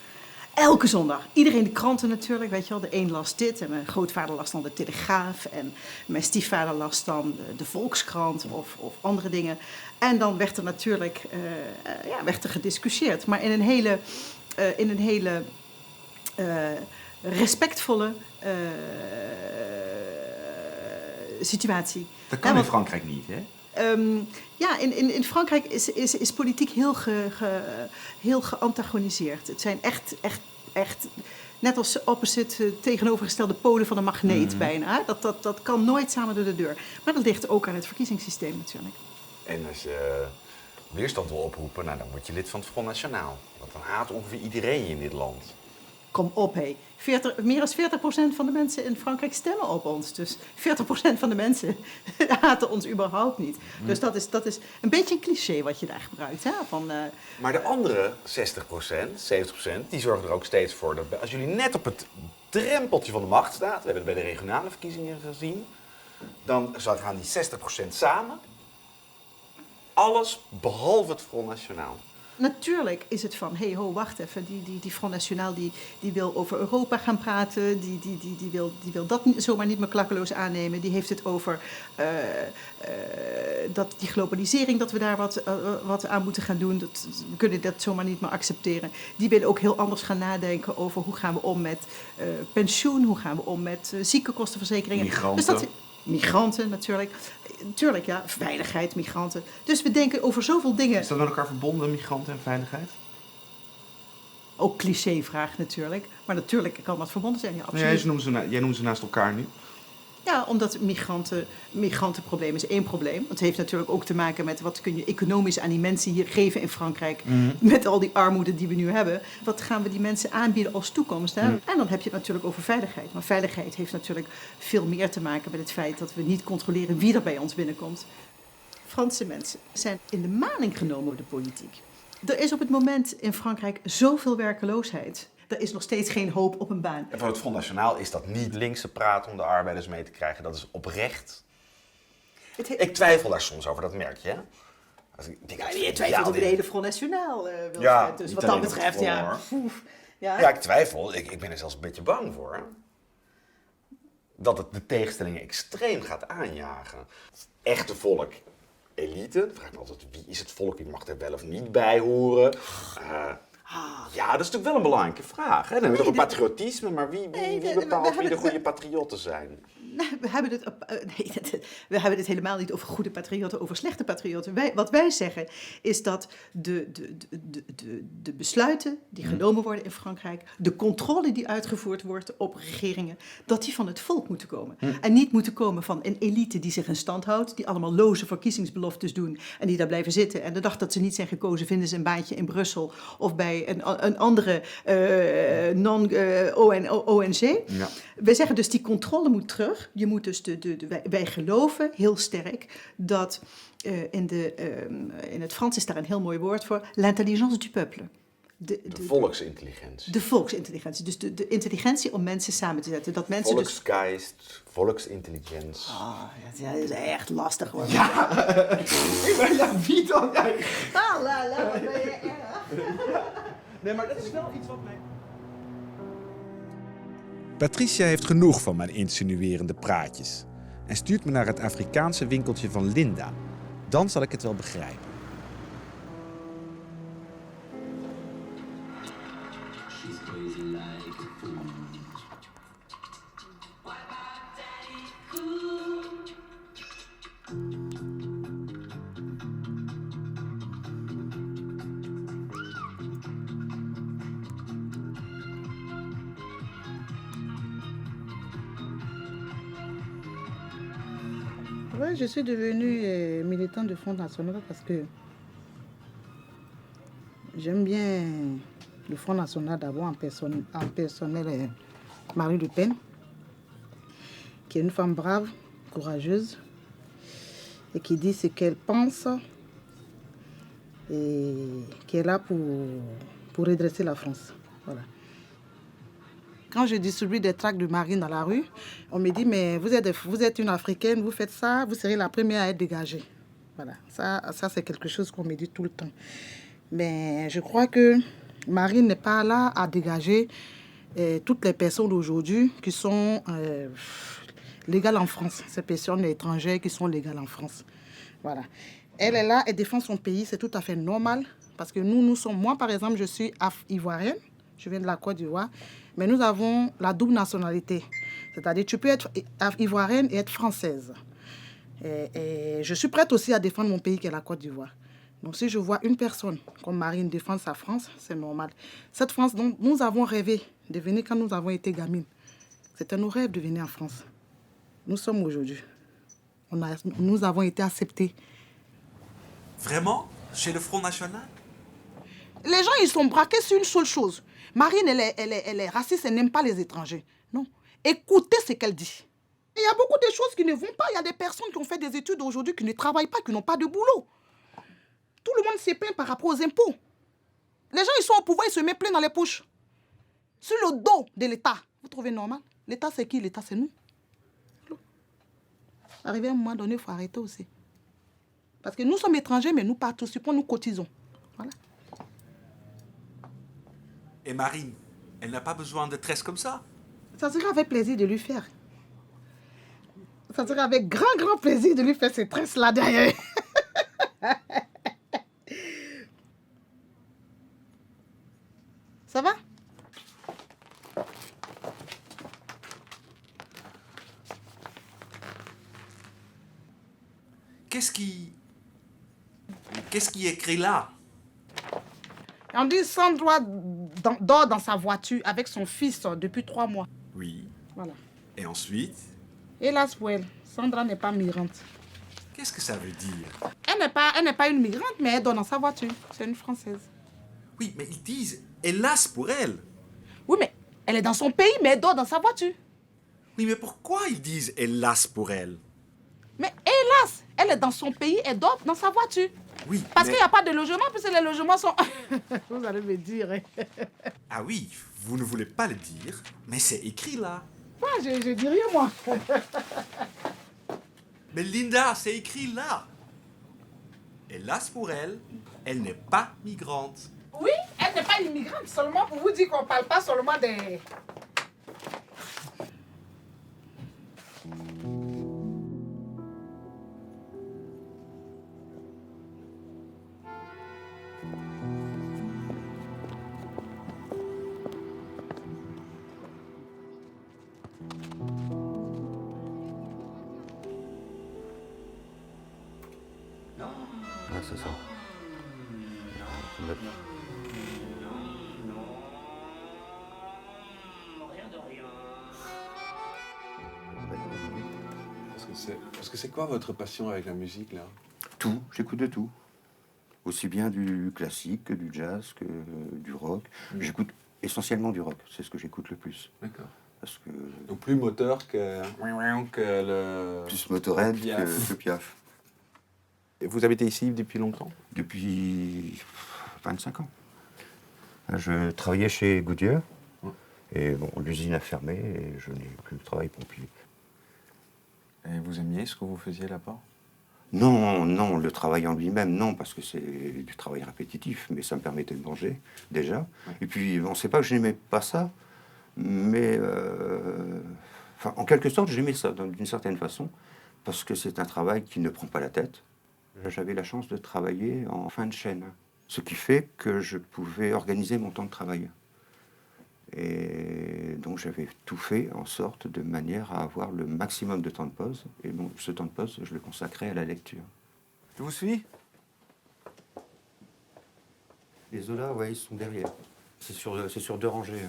Elke zondag. Iedereen de kranten natuurlijk, weet je wel. De een las dit en mijn grootvader las dan de Telegraaf. En mijn stiefvader las dan de Volkskrant of andere dingen. En dan werd er natuurlijk werd er gediscussieerd. Maar in een hele respectvolle situatie.
Dat kan in Frankrijk niet, hè?
In Frankrijk is politiek heel geantagoniseerd. Het zijn echt net als opposite tegenovergestelde polen van een magneet bijna. Dat kan nooit samen door de deur. Maar dat ligt ook aan het verkiezingssysteem natuurlijk.
En als je weerstand wil oproepen, nou, dan word je lid van het Front National. Want dan haat ongeveer iedereen je in dit land.
Kom op, hé. Meer dan 40% van de mensen in Frankrijk stemmen op ons. Dus 40% van de mensen haten ons überhaupt niet. Dus dat is een beetje een cliché wat je daar gebruikt. Hè?
Maar de andere 60%, 70%, die zorgen er ook steeds voor dat als jullie net op het drempeltje van de macht staat, we hebben het bij de regionale verkiezingen gezien, dan gaan die 60% samen. Alles behalve het Front National.
Natuurlijk is het van, wacht even, die Front National die wil over Europa gaan praten, die wil dat zomaar niet meer klakkeloos aannemen. Die heeft het over die globalisering, dat we daar wat aan moeten gaan doen. We kunnen dat zomaar niet meer accepteren. Die willen ook heel anders gaan nadenken over hoe gaan we om met pensioen, hoe gaan we om met ziekenkostenverzekeringen.
Migranten.
Migranten natuurlijk. Tuurlijk, ja. Veiligheid, migranten. Dus we denken over zoveel dingen.
Is dat met elkaar verbonden, migranten en veiligheid?
Ook clichévraag natuurlijk. Maar natuurlijk kan dat verbonden zijn, ja, absoluut.
Jij noemt ze naast elkaar nu.
Ja, omdat migrantenprobleem is één probleem. Want het heeft natuurlijk ook te maken met wat kun je economisch aan die mensen hier geven in Frankrijk. Met al die armoede die we nu hebben. Wat gaan we die mensen aanbieden als toekomst? Hè? En dan heb je het natuurlijk over veiligheid. Maar veiligheid heeft natuurlijk veel meer te maken met het feit dat we niet controleren wie er bij ons binnenkomt. Franse mensen zijn in de maling genomen door de politiek. Er is op het moment in Frankrijk zoveel werkeloosheid. Er is nog steeds geen hoop op een baan.
En voor het Front National is dat niet linkse praat om de arbeiders mee te krijgen. Dat is oprecht. Ik twijfel daar soms over, dat merk je. Als ik denk,
je twijfelt over de hele Front National, Wilfred.
Ja,
dus wat dat betreft, ja.
Ja, ik twijfel. Ik ben er zelfs een beetje bang voor. Dat het de tegenstellingen extreem gaat aanjagen. Echte volk, elite. Dan vraag ik me altijd, wie is het volk? Wie mag er wel of niet bij horen? Ja, dat is natuurlijk wel een belangrijke vraag. Hè? Dan hebben we toch patriotisme, maar wie bepaalt wie de goede patriotten zijn?
We hebben het helemaal niet over goede patriotten, over slechte patriotten. Wat wij zeggen is dat de besluiten die genomen worden in Frankrijk, de controle die uitgevoerd wordt op regeringen, dat die van het volk moeten komen. En niet moeten komen van een elite die zich in stand houdt, die allemaal loze verkiezingsbeloftes doen en die daar blijven zitten. En de dag dat ze niet zijn gekozen, vinden ze een baantje in Brussel of bij een andere non-ONG. Ja. Wij zeggen dus die controle moet terug. Je moet dus wij geloven heel sterk dat in het Frans is daar een heel mooi woord voor, l'intelligence du peuple.
De volksintelligentie.
De volksintelligentie. Dus de intelligentie om mensen samen te zetten. Dat mensen
Volksgeist, volksintelligentie.
Dat is echt lastig hoor.
Ja, wie dan?
Wat ben je erg.
Nee, maar dat is wel iets wat mij...
Patricia heeft genoeg van mijn insinuerende praatjes en stuurt me naar het Afrikaanse winkeltje van Linda. Dan zal ik het wel begrijpen.
Oui, je suis devenue militante du Front National parce que j'aime bien le Front National d'abord en personnel Marine Le Pen, qui est une femme brave, courageuse et qui dit ce qu'elle pense et qui est là pour redresser la France. Voilà. Quand je distribue des tracts de Marine dans la rue, on me dit, mais vous êtes une Africaine, vous faites ça, vous serez la première à être dégagée. Voilà, ça c'est quelque chose qu'on me dit tout le temps. Mais je crois que Marine n'est pas là à dégager toutes les personnes d'aujourd'hui qui sont légales en France, ces personnes étrangères qui sont légales en France. Voilà. Elle est là, elle défend son pays, c'est tout à fait normal, parce que nous sommes, moi par exemple, je suis ivoirienne, je viens de la Côte d'Ivoire, mais nous avons la double nationalité. C'est-à-dire, tu peux être ivoirienne et être française. Et je suis prête aussi à défendre mon pays, qui est la Côte d'Ivoire. Donc, si je vois une personne comme Marine défendre sa France, c'est normal. Cette France dont nous avons rêvé de venir quand nous avons été gamines, c'était nos rêves de venir en France. Nous sommes aujourd'hui. Nous avons été acceptés.
Vraiment? Chez le Front National?
Les gens, ils sont braqués sur une seule chose. Marine, elle est raciste, elle n'aime pas les étrangers. Non. Écoutez ce qu'elle dit. Il y a beaucoup de choses qui ne vont pas. Il y a des personnes qui ont fait des études aujourd'hui qui ne travaillent pas, qui n'ont pas de boulot. Tout le monde se plaint par rapport aux impôts. Les gens, ils sont au pouvoir, ils se mettent plein dans les poches. Sur le dos de l'État. Vous trouvez normal? L'État, c'est qui? L'État, c'est nous. Arrivé à un moment donné, il faut arrêter aussi. Parce que nous sommes étrangers, mais nous participons, nous cotisons. Voilà.
Et Marine, elle n'a pas besoin de tresses comme ça?
Ça serait avec plaisir de lui faire. Ça serait avec grand plaisir de lui faire ces tresses-là derrière. Ça va?
Qu'est-ce qui est écrit là?
On dit Sandra dort dans sa voiture avec son fils depuis 3 mois.
Oui.
Voilà.
Et ensuite?
Hélas pour elle, Sandra n'est pas migrante.
Qu'est-ce que ça veut dire?
Elle n'est pas une migrante, mais elle dort dans sa voiture. C'est une Française.
Oui, mais ils disent hélas pour elle.
Oui, mais elle est dans son pays, mais elle dort dans sa voiture.
Oui, mais pourquoi ils disent hélas pour elle?
Mais hélas, elle est dans son pays, elle dort dans sa voiture.
Oui,
parce
mais...
qu'il n'y a pas de logement, puisque les logements sont... Vous allez me dire. Hein.
Ah oui, vous ne voulez pas le dire, mais c'est écrit là.
Ouais, je dis rien, moi.
Mais Linda, c'est écrit là. Hélas pour elle, elle n'est pas migrante.
Oui, elle n'est pas une migrante, seulement pour vous dire qu'on ne parle pas seulement des...
Ouais, c'est ça.
Parce que c'est quoi votre passion avec la musique, là?
Tout, j'écoute de tout. Aussi bien du classique que du jazz, que du rock. J'écoute essentiellement du rock, c'est ce que j'écoute le plus.
D'accord.
Parce que...
Donc plus moteur que le...
Plus Motorhead que Piaf.
Et vous habitez ici depuis longtemps?
Depuis 25 ans. Je travaillais chez Goodyear. Et bon, l'usine a fermé et je n'ai plus de travail pompier.
Et vous aimiez ce que vous faisiez là-bas?
Non, le travail en lui-même, non, parce que c'est du travail répétitif, mais ça me permettait de manger, déjà. Ouais. Et puis, on ne sait pas que je n'aimais pas ça, mais... en quelque sorte, j'aimais ça, d'une certaine façon, parce que c'est un travail qui ne prend pas la tête. J'avais la chance de travailler en fin de chaîne, ce qui fait que je pouvais organiser mon temps de travail. Et donc j'avais tout fait en sorte de manière à avoir le maximum de temps de pause. Et bon, ce temps de pause, je le consacrais à la lecture.
Je vous suis?
Les Zola, ouais, ils sont derrière. C'est sur 2 rangées.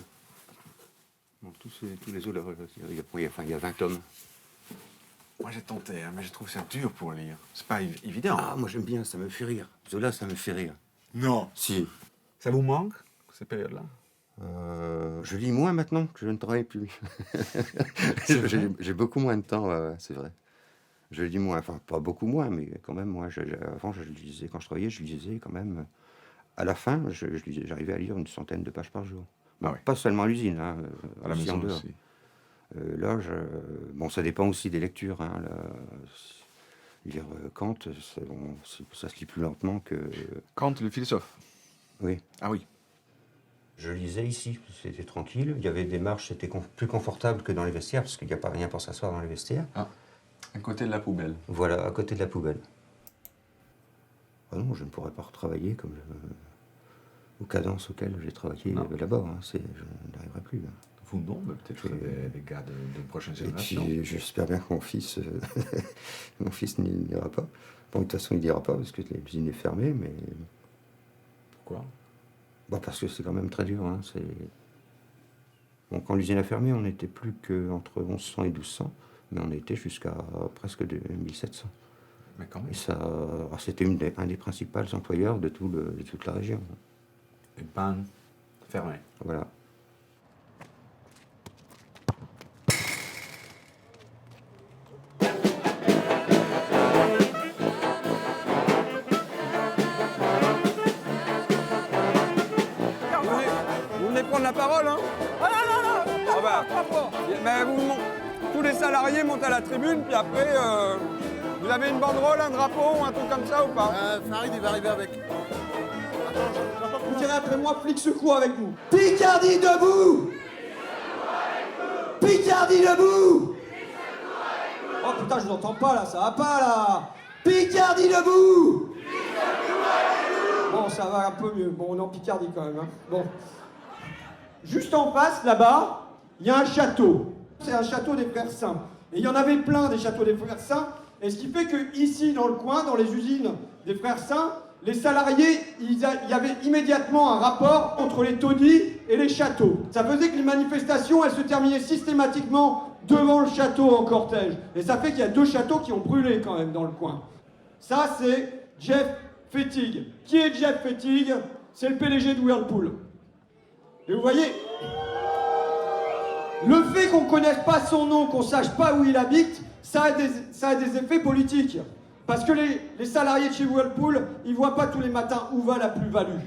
Bon, tous les Zola, il y a 20 tomes.
Moi j'ai tenté, mais je trouve que c'est dur pour lire. C'est pas évident.
Ah, moi j'aime bien, ça me fait rire. Zola, ça me fait rire.
Non.
Si.
Ça vous manque, ces périodes-là?
Je lis moins maintenant que je ne travaille plus. J'ai beaucoup moins de temps, c'est vrai. Je lis moins, enfin pas beaucoup moins, mais quand même moins. Avant, je lisais, quand je travaillais, je lisais quand même. À la fin, j'arrivais à lire une centaine de pages par jour. Bon, ah oui. Pas seulement à l'usine, hein,
à la maison aussi.
Là, bon, ça dépend aussi des lectures. Hein, lire Kant, ça se lit plus lentement que...
Kant, le philosophe?
Oui.
Ah oui.
Je lisais ici, c'était tranquille. Il y avait des marches, c'était plus confortable que dans les vestiaires, parce qu'il n'y a pas rien pour s'asseoir dans les vestiaires.
Ah, à côté de la poubelle.
Voilà, à côté de la poubelle. Ah non, je ne pourrais pas retravailler aux cadences auxquelles j'ai travaillé là-bas. Hein, je n'arriverai plus. Hein.
Il Vous non, mais peut-être les gars de prochaine génération.
Et puis j'espère bien que mon fils n'y ira pas. Bon, de toute façon, il n'ira pas parce que l'usine est fermée, mais...
Pourquoi?
Parce que c'est quand même très dur. Hein. Bon, quand l'usine a fermé, on n'était plus qu'entre 1100 et 1200, mais on était jusqu'à presque 1700.
Mais quand même.
Et ça, c'était un des principaux employeurs de toute la région.
Et ben, fermé.
Voilà.
Vous venez prendre la parole, hein? Ah non. Mais tous les salariés montent à la tribune, puis après, vous avez une banderole, un drapeau, un truc comme ça ou pas?
Farid, il va arriver avec.
Vous direz après moi, flic secours avec vous.
Picardie debout! Picardie debout!
Oh putain, je vous entends pas là, ça va pas là!
Picardie debout!
Bon, ça va un peu mieux. Bon, on est en Picardie quand même. Hein. Bon. Juste en face, là-bas, il y a un château. C'est un château des Frères Saints. Et il y en avait plein des châteaux des Frères Saints. Et ce qui fait que ici, dans le coin, dans les usines des Frères Saints, les salariés, il y avait immédiatement un rapport entre les taudis et les châteaux. Ça faisait que les manifestations, elles se terminaient systématiquement devant le château en cortège. Et ça fait qu'il y a 2 châteaux qui ont brûlé quand même dans le coin. Ça, c'est Jeff Fettig. Qui est Jeff Fettig? C'est le PDG de Whirlpool. Et vous voyez, le fait qu'on ne connaisse pas son nom, qu'on ne sache pas où il habite, ça a des effets politiques. Parce que les salariés de chez Whirlpool, ils ne voient pas tous les matins où va la plus-value.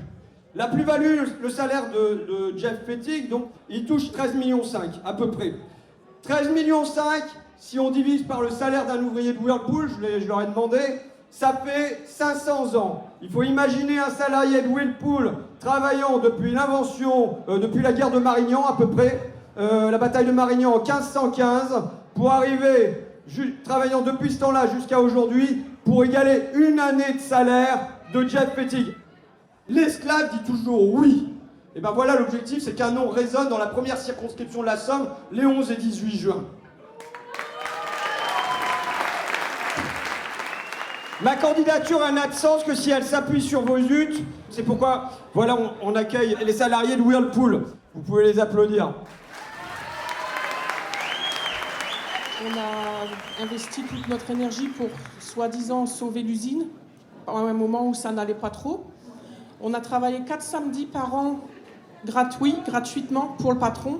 La plus-value, le salaire de Jeff Fettig, donc, il touche 13,5 millions à peu près. 13,5 millions, si on divise par le salaire d'un ouvrier de Whirlpool, je leur ai demandé, ça fait 500 ans. Il faut imaginer un salarié de Whirlpool travaillant depuis l'invention, depuis la guerre de Marignan à peu près, la bataille de Marignan en 1515, pour arriver, travaillant depuis ce temps-là jusqu'à aujourd'hui, pour égaler une année de salaire de Jeff Fettig. L'esclave dit toujours oui. Et ben voilà, l'objectif, c'est qu'un nom résonne dans la première circonscription de la Somme, les 11 et 18 juin. Ma candidature n'a de sens que si elle s'appuie sur vos luttes. C'est pourquoi, voilà, on accueille les salariés de Whirlpool. Vous pouvez les applaudir.
On a investi toute notre énergie pour, soi-disant, sauver l'usine, à un moment où ça n'allait pas trop. On a travaillé 4 samedis par an gratuitement pour le patron.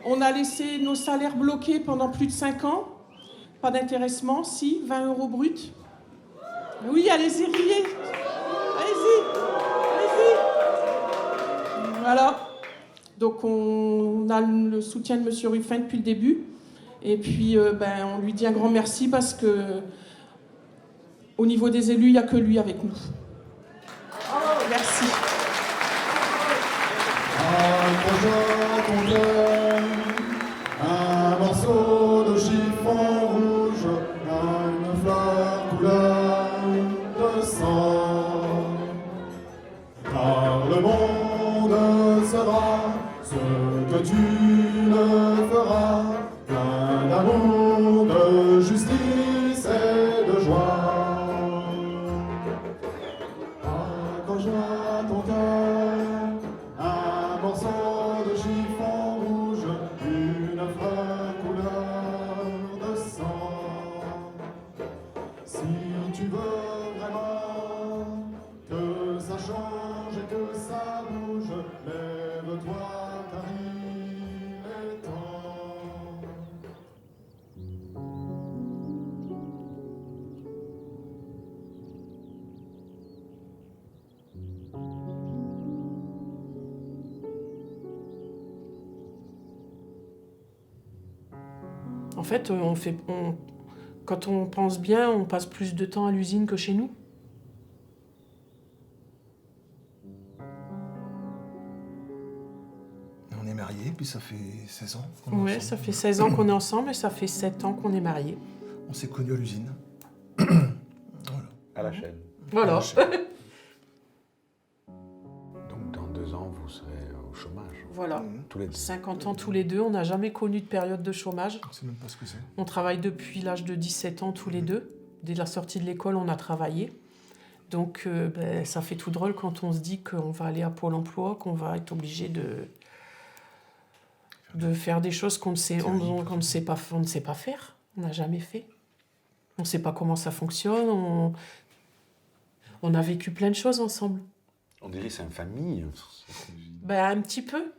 On a laissé nos salaires bloqués pendant plus de 5 ans. Pas d'intéressement, 20 € brut. Oui, allez-y, riez. Allez-y. Voilà. Donc on a le soutien de M. Ruffin depuis le début. Et puis on lui dit un grand merci parce que au niveau des élus, il n'y a que lui avec nous. Merci.
Un morceau de chiffon rouge, une fleur couleur de sang. Car le monde sera ce que tu le feras, plein d'amour, de justice et de joie. Accroche-toi ton cœur, un morceau de chiffon rouge, une fleur couleur de sang. Si tu veux vraiment que ça change et que ça bouge, lève-toi car il est temps.
En fait, quand on pense bien, on passe plus de temps à l'usine que chez nous.
On est mariés, puis ça fait 16 ans qu'on est
Ouais,
ensemble.
ça fait 16 ans qu'on est ensemble et ça fait 7 ans qu'on est mariés.
On s'est connus à l'usine.
À la chaîne.
Voilà.
À la chaîne.
Donc dans 2 ans, vous serez au chômage.
Voilà.
Tous les deux.
50 ans tous les deux. On n'a jamais connu de période de chômage.
Je ne sais même pas ce que c'est.
On travaille depuis l'âge de 17 ans tous les deux. Dès la sortie de l'école, on a travaillé. Donc, ça fait tout drôle quand on se dit qu'on va aller à Pôle emploi, qu'on va être obligé de faire des choses qu'on ne sait pas faire. On n'a jamais fait. On ne sait pas comment ça fonctionne. On a vécu plein de choses ensemble.
On dirait que c'est une famille.
Un petit peu.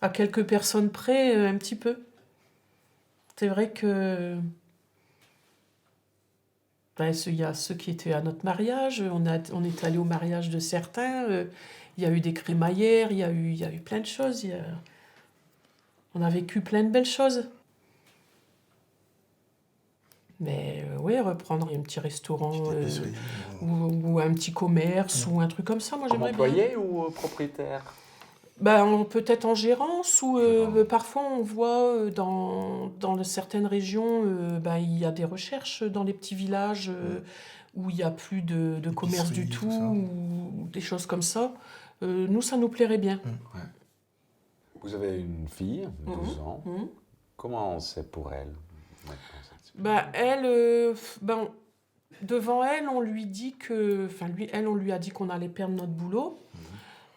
À quelques personnes près, un petit peu. C'est vrai que... il y a ceux qui étaient à notre mariage, on est allé au mariage de certains, il y a eu des crémaillères, il y a eu plein de choses. On a vécu plein de belles choses. Mais reprendre un petit restaurant ou un petit commerce ou un truc comme ça, moi
Comme
j'aimerais bien.
employé ou propriétaire?
Peut-être en gérance ou parfois on voit dans certaines régions, il y a des recherches dans les petits villages où il n'y a plus de commerce du tout ou des choses comme ça. Nous, ça nous plairait bien.
Vous avez une fille de 12 ans. Comment c'est pour elle
devant elle, on lui dit que... on lui a dit qu'on allait perdre notre boulot.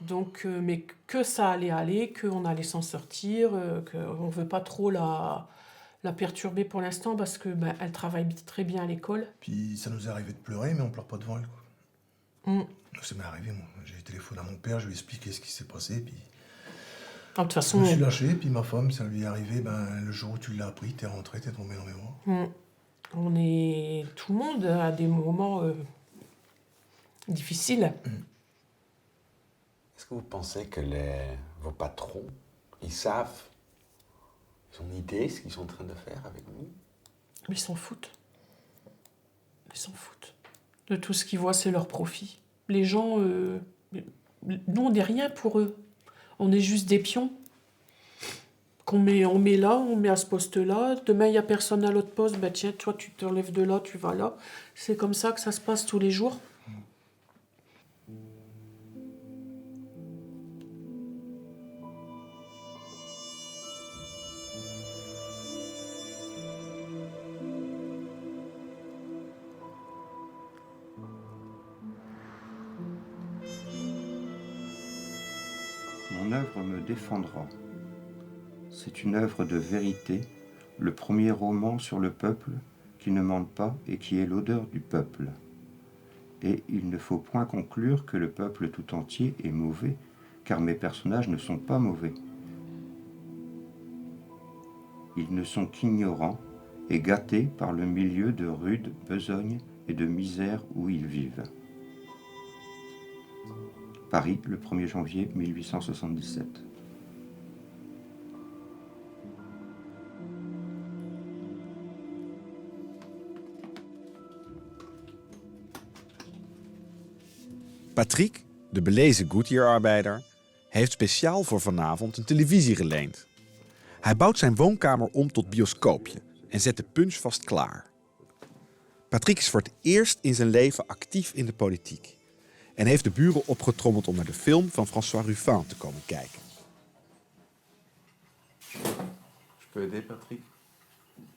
Donc, mais que ça allait aller, qu'on allait s'en sortir, qu'on ne veut pas trop la perturber pour l'instant parce que elle travaille très bien à l'école.
Puis ça nous est arrivé de pleurer, mais on ne pleure pas devant elle, quoi. Ça m'est arrivé, moi. J'ai téléphoné à mon père, je lui ai expliqué ce qui s'est passé, puis...
De toute façon...
Je me suis lâché, puis ma femme, ça lui est arrivé, le jour où tu l'as appris, t'es rentré, t'es tombé dans mes bras.
Tout le monde a des moments difficiles.
Est-ce que vous pensez que vos patrons, ils savent, ils ont une idée de ce qu'ils sont en train de faire avec vous?
Ils s'en foutent. Ils s'en foutent. De tout ce qu'ils voient, c'est leur profit. Les gens... nous, on n'est rien pour eux. On est juste des pions. On met là, on met à ce poste-là. Demain, il n'y a personne à l'autre poste. Tiens, toi, tu t'enlèves de là, tu vas là. C'est comme ça que ça se passe tous les jours.
Mon œuvre me défendra. C'est une œuvre de vérité, le premier roman sur le peuple qui ne mente pas et qui est l'odeur du peuple. Et il ne faut point conclure que le peuple tout entier est mauvais, car mes personnages ne sont pas mauvais. Ils ne sont qu'ignorants et gâtés par le milieu de rude besogne et de misère où ils vivent. Paris, le 1er janvier 1877.
Patrick, de belezen Goodyear-arbeider, heeft speciaal voor vanavond een televisie geleend. Hij bouwt zijn woonkamer om tot bioscoopje en zet de punch vast klaar. Patrick is voor het eerst in zijn leven actief in de politiek en heeft de buren opgetrommeld om naar de film van François Ruffin te komen kijken.
Je peux aider, Patrick?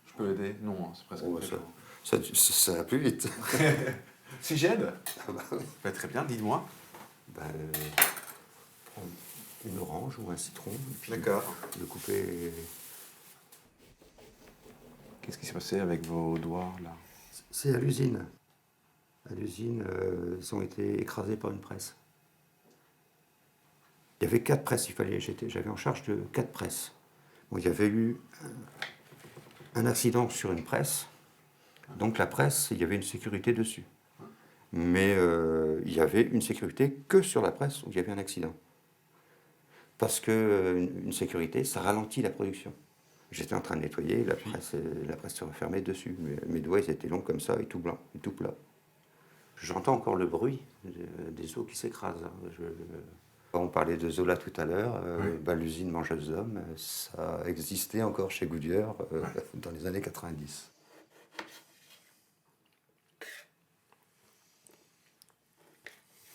Je peux aider? Non, c'est presque...
Ça va plus vite.
Si j'aide? Très bien, dites-moi.
Une orange ou un citron.
D'accord.
Le couper.
Qu'est-ce qui s'est passé avec vos doigts, là?
C'est à l'usine. À l'usine, ils ont été écrasés par une presse. Il y avait 4 presses, j'avais en charge de 4 presses. Bon, il y avait eu un accident sur une presse. Donc la presse, il y avait une sécurité dessus. Mais il y avait une sécurité que sur la presse où il y avait un accident. Parce qu'une sécurité, ça ralentit la production. J'étais en train de nettoyer, la presse se refermait dessus. Mes doigts, ils étaient longs comme ça et tout blanc, et tout plat. J'entends encore le bruit des os qui s'écrasent. On parlait de Zola tout à l'heure, l'usine mangeuse d'hommes, ça existait encore chez Goodyear dans les années 90.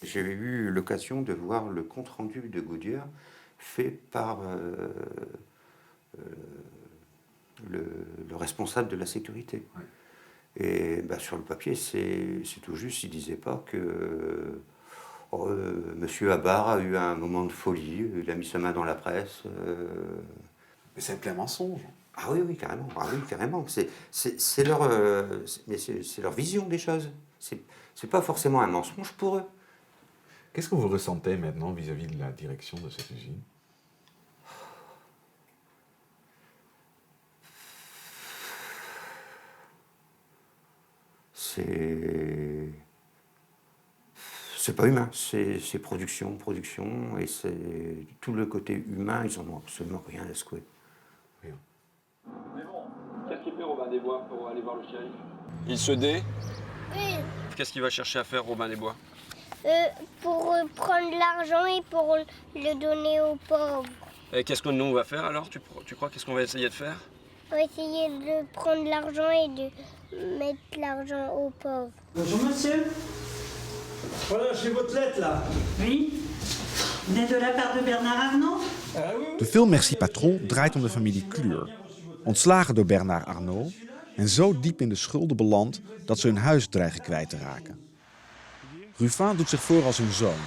J'ai eu l'occasion de voir le compte-rendu de Goodyear fait par le responsable de la sécurité. Ouais. Et bah, sur le papier, c'est tout juste, il ne disait pas que Monsieur Abar a eu un moment de folie, il a mis sa main dans la presse.
Mais c'est plein mensonge.
Ah oui, oui, carrément. Ah, oui, carrément. C'est leur, c'est leur vision des choses. C'est pas forcément un mensonge pour eux.
Qu'est-ce que vous ressentez maintenant vis-à-vis de la direction de cette usine?
C'est pas humain, c'est production, et c'est tout le côté humain, ils en ont absolument rien à secouer.
Mais bon, qu'est-ce qu'il fait Robin des Bois pour aller voir le shérif? Il se dé?
Oui.
Qu'est-ce qu'il va chercher à faire Robin des Bois?
Pour prendre l'argent et pour le donner aux pauvres.
Et qu'est-ce que nous on va faire alors? Tu crois qu'est-ce qu'on va essayer de faire?
On va essayer de prendre l'argent et de mettre l'argent aux pauvres.
Bonjour monsieur. Voilà, j'ai votre lettre là. Oui. Vous êtes de la part de Bernard Arnault?
De film Merci Patron draait om de familie Klur. Ontslagen door Bernard Arnault en zo diep in de schulden beland dat ze hun huis dreigen kwijt te raken. Ruffin doet zich voor als hun zoon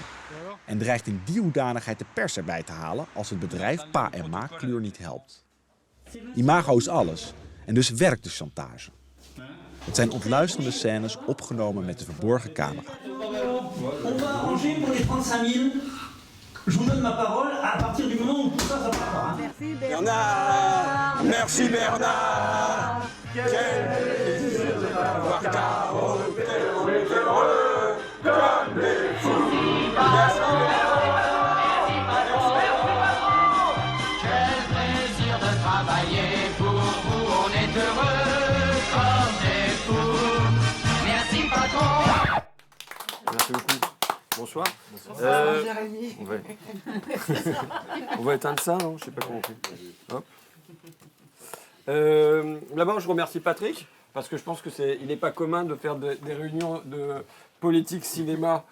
en dreigt in die hoedanigheid de pers erbij te halen als het bedrijf Pa en Ma Klur niet helpt. Imago is alles en dus werkt de chantage. Het zijn ontluisterende scènes opgenomen met de verborgen camera.
On va arranger pour les 35 000. Je vous donne ma parole à partir du moment où tout ça part.
Merci Bernard. Merci Bernard. Quel plaisir de t'avoir carotté. On est heureux comme des fous. Merci
Quel plaisir de travailler pour vous. On est heureux comme des fous. Merci patron.
Merci beaucoup. Bonsoir.
Bonsoir, Jérémy.
On va éteindre ça, non? Je sais pas comment on fait. Hop. D'abord, je remercie Patrick, parce que je pense qu'il n'est pas commun de faire des réunions de politique cinéma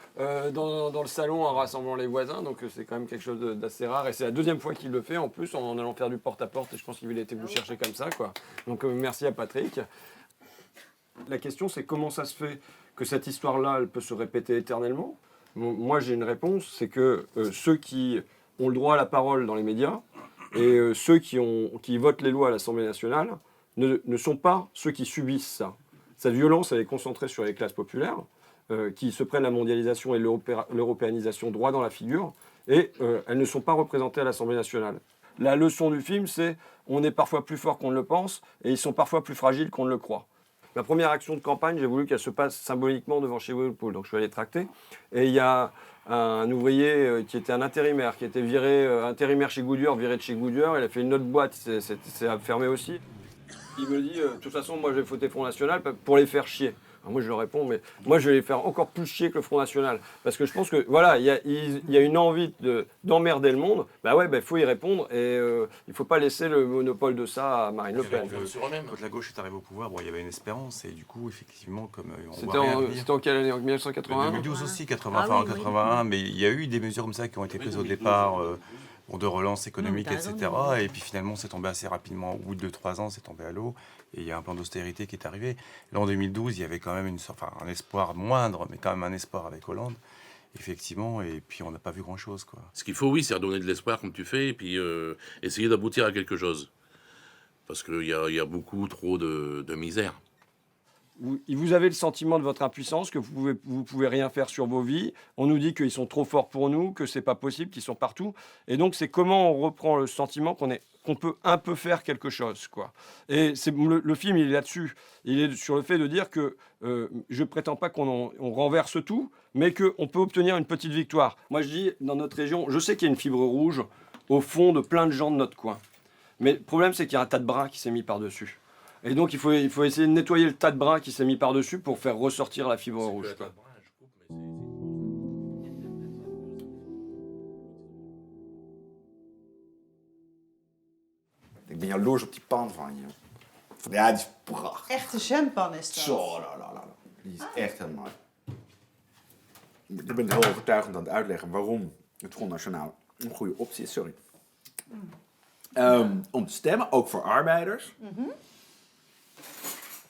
dans le salon en rassemblant les voisins, donc c'est quand même quelque chose d'assez rare, et c'est la deuxième fois qu'il le fait en plus, en allant faire du porte-à-porte, et je pense qu'il a été vous chercher comme ça, quoi. Donc merci à Patrick. La question, c'est comment ça se fait que cette histoire-là, elle peut se répéter éternellement? Moi, j'ai une réponse, c'est que ceux qui ont le droit à la parole dans les médias et ceux qui votent les lois à l'Assemblée nationale ne sont pas ceux qui subissent ça. Cette violence, elle est concentrée sur les classes populaires qui se prennent la mondialisation et l'européanisation droit dans la figure, et elles ne sont pas représentées à l'Assemblée nationale. La leçon du film, c'est on est parfois plus fort qu'on ne le pense et ils sont parfois plus fragiles qu'on ne le croit. Ma première action de campagne, j'ai voulu qu'elle se passe symboliquement devant chez Whirlpool. Donc je suis allé tracter. Et il y a un ouvrier qui était un intérimaire, qui était viré, intérimaire chez Goodyear, viré de chez Goodyear. Il a fait une autre boîte, c'est fermé aussi. Il me dit, de toute façon, moi je vais voter Front National pour les faire chier. Alors moi je lui réponds, mais moi je vais les faire encore plus chier que le Front National. Parce que je pense que, voilà, il y a une envie d'emmerder le monde. Bah ouais, il faut y répondre et il ne faut pas laisser le monopole de ça à Marine Le Pen.
Quand la gauche est arrivée au pouvoir, bon, il y avait une espérance et du coup, effectivement, comme on
C'était en quelle année? En 1981?
2012 aussi, 81, mais il y a eu des mesures comme ça qui ont été prises au départ. De relance économique, etc. Et puis finalement, c'est tombé assez rapidement. Au bout de 2-3 ans, c'est tombé à l'eau. Et il y a un plan d'austérité qui est arrivé. Là, en 2012, il y avait quand même un espoir moindre, mais quand même un espoir avec Hollande. Effectivement, et puis on n'a pas vu grand-chose, quoi.
Ce qu'il faut, oui, c'est redonner de l'espoir, comme tu fais, et puis essayer d'aboutir à quelque chose. Parce qu'il y a beaucoup trop de misère.
Vous avez le sentiment de votre impuissance, que vous pouvez rien faire sur vos vies. On nous dit qu'ils sont trop forts pour nous, que c'est pas possible, qu'ils sont partout. Et donc, c'est comment on reprend le sentiment qu'on peut un peu faire quelque chose, quoi. Et le film, il est là-dessus. Il est sur le fait de dire que je prétends pas qu'on renverse tout, mais qu'on peut obtenir une petite victoire. Moi, je dis, dans notre région, je sais qu'il y a une fibre rouge au fond de plein de gens de notre coin. Mais le problème, c'est qu'il y a un tas de bras qui s'est mis par-dessus. Et donc, il faut essayer de nettoyer le tas de bras qui s'est mis par-dessus pour faire ressortir la fibre rouge, quoi.
Ik ben jaloers op die pan van je. Ja, die is prachtig.
Echte jampan is dat.
Zo, die is echt heel mooi. Ik ben heel overtuigend aan het uitleggen waarom het Front National een goede optie is. Sorry. Om te stemmen, ook voor arbeiders.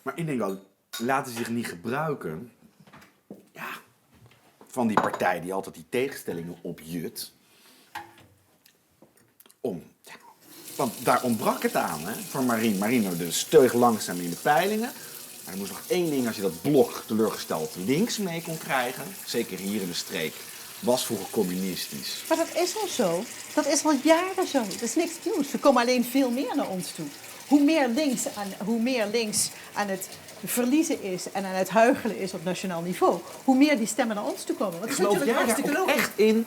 Maar ik denk wel, laten zich niet gebruiken van die partij die altijd die tegenstellingen opjut. Want daar ontbrak het aan, hè, voor Marine. Marine dus steug langzaam in de peilingen. Maar er moest nog één ding, als je dat blok teleurgesteld links mee kon krijgen, zeker hier in de streek, was vroeger communistisch.
Maar dat is al zo. Dat is al jaren zo. Dat is niks nieuws. Ze komen alleen veel meer naar ons toe. Hoe meer links aan het verliezen is en aan het huichelen is op nationaal niveau, hoe meer die stemmen naar ons toe komen. Want het is natuurlijk hartstikke logisch.
Echt in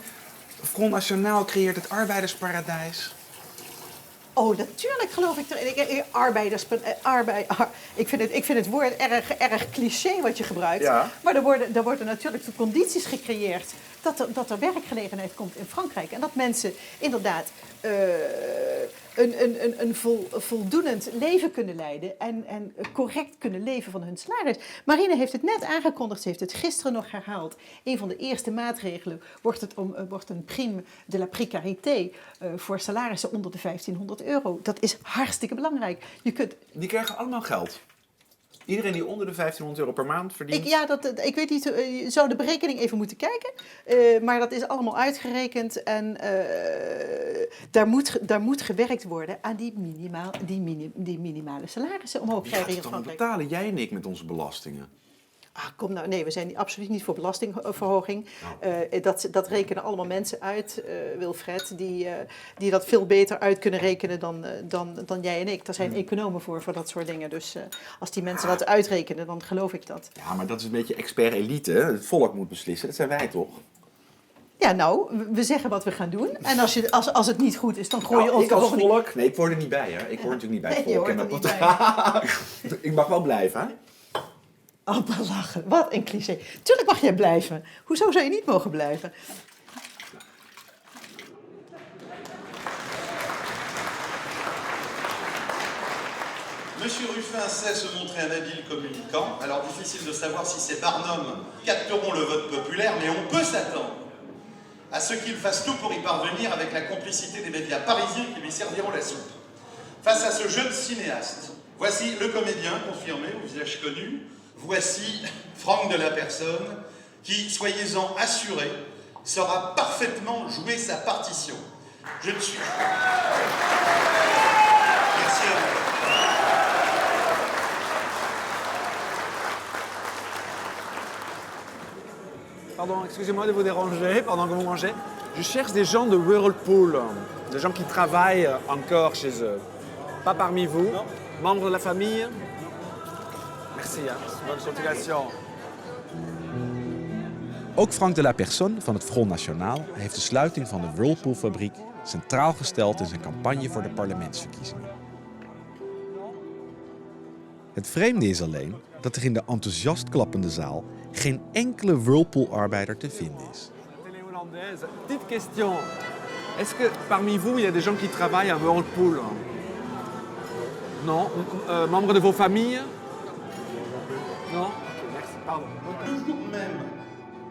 Front National creëert het arbeidersparadijs.
Oh, natuurlijk geloof ik erin. Ik vind het woord erg cliché wat je gebruikt. Ja. Maar er worden natuurlijk de condities gecreëerd dat er werkgelegenheid komt in Frankrijk. En dat mensen inderdaad een voldoenend leven kunnen leiden en correct kunnen leven van hun salaris. Marine heeft het net aangekondigd, ze heeft het gisteren nog herhaald. Een van de eerste maatregelen wordt een prime de la précarité voor salarissen onder de €1500. Dat is hartstikke belangrijk.
Die krijgen allemaal geld. Iedereen die onder de €1500 per maand verdient?
Ik weet niet, je zou de berekening even moeten kijken. Maar dat is allemaal uitgerekend. En daar moet gewerkt worden aan die minimale salarissen omhoog krijgen in Frankrijk.
Betalen jij en ik met onze belastingen?
Kom nou, nee, we zijn absoluut niet voor belastingverhoging. Dat rekenen allemaal mensen uit, Wilfred, die dat veel beter uit kunnen rekenen dan jij en ik. Daar zijn economen voor dat soort dingen. Dus als die mensen dat uitrekenen, dan geloof ik dat.
Ja, maar dat is een beetje expert-elite. Het volk moet beslissen, dat zijn wij toch?
Ja, nou, we zeggen wat we gaan doen. En als het niet goed is, dan gooi je ons
ik als volk? Nee, ik hoor er niet bij, hè. Ik hoor natuurlijk niet bij het volk. Ik mag wel blijven, hè.
Oh, lachen. Wat een cliché. Tuurlijk mag jij blijven. Hoezo zou je niet mogen blijven?
Monsieur Ruffin sait se montrer un habile communicant, alors difficile de savoir si ces barnums capteront le vote populaire, mais on peut s'attendre à ce qu'il fasse tout pour y parvenir avec la complicité des médias parisiens qui lui serviront la soupe. Face à ce jeune cinéaste, voici le comédien confirmé, au visage connu. Voici Franck de la Personne, qui, soyez-en assurés, saura parfaitement jouer sa partition. Je ne suis... Merci à vous.
Pardon, excusez-moi de vous déranger pendant que vous mangez. Je cherche des gens de Whirlpool, des gens qui travaillent encore chez eux. Pas parmi vous, membres de la famille. Merci, bonne continuation.
Ook Franck de la Personne van het Front National heeft de sluiting van de Whirlpool-fabriek centraal gesteld in zijn campagne voor de parlementsverkiezingen. Het vreemde is alleen dat er in de enthousiast klappende zaal geen enkele Whirlpool-arbeider te vinden is.
Petite question. Est-ce que parmi vous, il y a des gens qui travaillent à Whirlpool? Non? Membres de vos familles? Non? Merci, pardon.
Le jour même,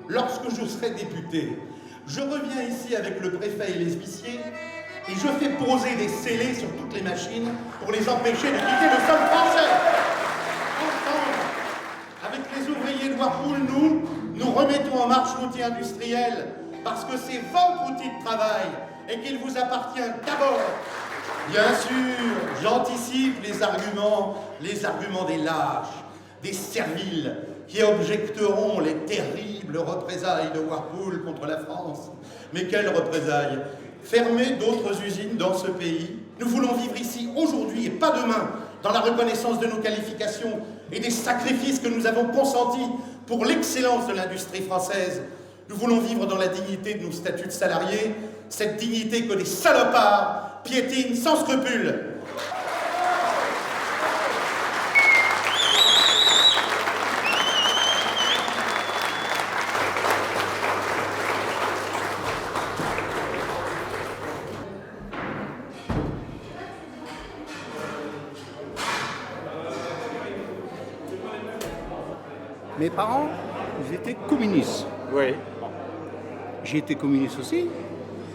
lorsque je serai député, je reviens ici avec le préfet et les huissiers et je fais poser des scellés sur toutes les machines pour les empêcher de quitter le sol français. Ensemble, avec les ouvriers de Whirlpool, nous remettons en marche l'outil industriel parce que c'est votre outil de travail et qu'il vous appartient d'abord. Bien sûr, j'anticipe les arguments des lâches, des serviles qui objecteront les terribles représailles de Whirlpool contre la France. Mais quelles représailles? Fermer d'autres usines dans ce pays? Nous voulons vivre ici aujourd'hui et pas demain, dans la reconnaissance de nos qualifications et des sacrifices que nous avons consentis pour l'excellence de l'industrie française. Nous voulons vivre dans la dignité de nos statuts de salariés, cette dignité que des salopards piétinent sans scrupule.
Mes parents, ils étaient communistes.
Oui.
J'ai été communiste aussi.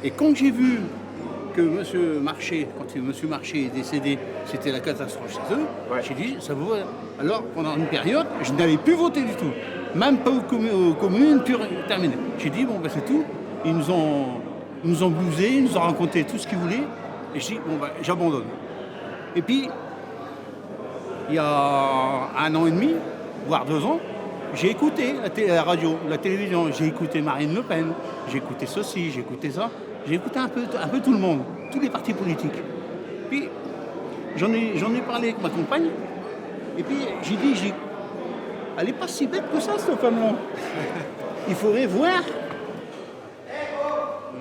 Et quand j'ai vu que M. Marché, quand M. Marché est décédé, c'était la catastrophe chez eux. J'ai dit, ça vaut. Alors, pendant une période, je n'avais plus voté du tout. Même pas aux communes, puis terminé. J'ai dit, bon, ben c'est tout. Ils nous ont blousé, ils nous ont raconté tout ce qu'ils voulaient. Et j'ai dit, bon, ben, j'abandonne. Et puis, il y a 1 an et demi, voire 2 ans, j'ai écouté la radio, la télévision. J'ai écouté Marine Le Pen, j'ai écouté ceci, j'ai écouté ça. J'ai écouté un peu tout le monde, tous les partis politiques. Puis, j'en ai parlé avec ma compagne. Et puis, j'ai dit, elle n'est pas si bête que ça, cette femme-là. Il faudrait voir.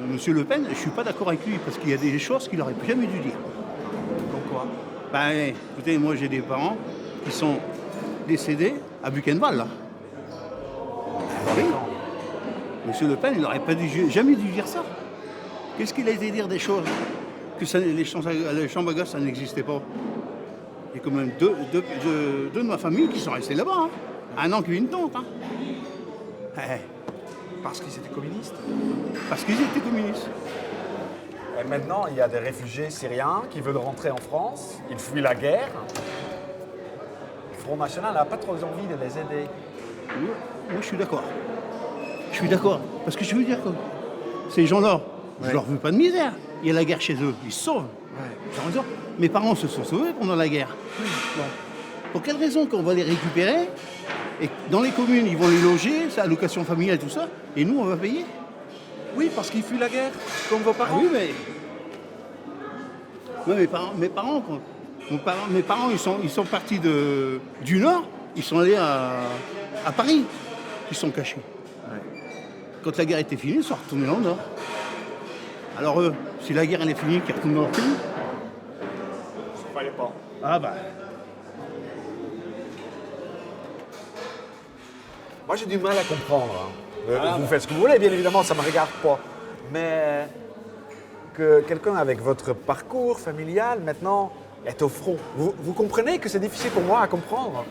Monsieur Le Pen, je ne suis pas d'accord avec lui, parce qu'il y a des choses qu'il n'aurait jamais dû dire.
Pourquoi?
Ben, écoutez, moi j'ai des parents qui sont décédés à Buchenwald, là. Oui. Monsieur Le Pen, il n'aurait pas jamais dû dire ça. Qu'est-ce qu'il a été dire des choses? Que les chambres à gaz, ça n'existait pas. Il y a quand même deux de ma famille qui sont restés là-bas. Hein. 1 an qu'une tante. Hein.
Parce qu'ils étaient communistes?
Parce qu'ils étaient communistes.
Et maintenant, il y a des réfugiés syriens qui veulent rentrer en France. Ils fuient la guerre. Le Front National n'a pas trop envie de les aider.
Moi, je suis d'accord. Je suis d'accord. Parce que je veux dire que ces gens-là, je leur veux pas de misère. Il y a la guerre chez eux. Ils se sauvent. Ouais. Mes parents se sont sauvés pendant la guerre. Bon. Pour quelle raison qu'on va les récupérer et dans les communes, ils vont les loger, c'est allocation familiale et tout ça, et nous, on va payer?
Oui, parce qu'ils fuient la guerre, comme vos parents.
Ah oui, mais... Moi, mes parents, ils sont partis du Nord, ils sont allés à Paris, ils sont cachés. Ouais. Quand la guerre était finie, ils sont retournés dans le Nord. Alors eux, si la guerre elle est finie, qu'ils retournent dans leur pays.
Ça fallait pas.
Ah bah...
Moi, j'ai du mal à comprendre. Hein. Vous faites ce que vous voulez, bien évidemment, ça ne me regarde pas. Mais que quelqu'un avec votre parcours familial, maintenant, est au front. Vous comprenez que c'est difficile pour moi à comprendre?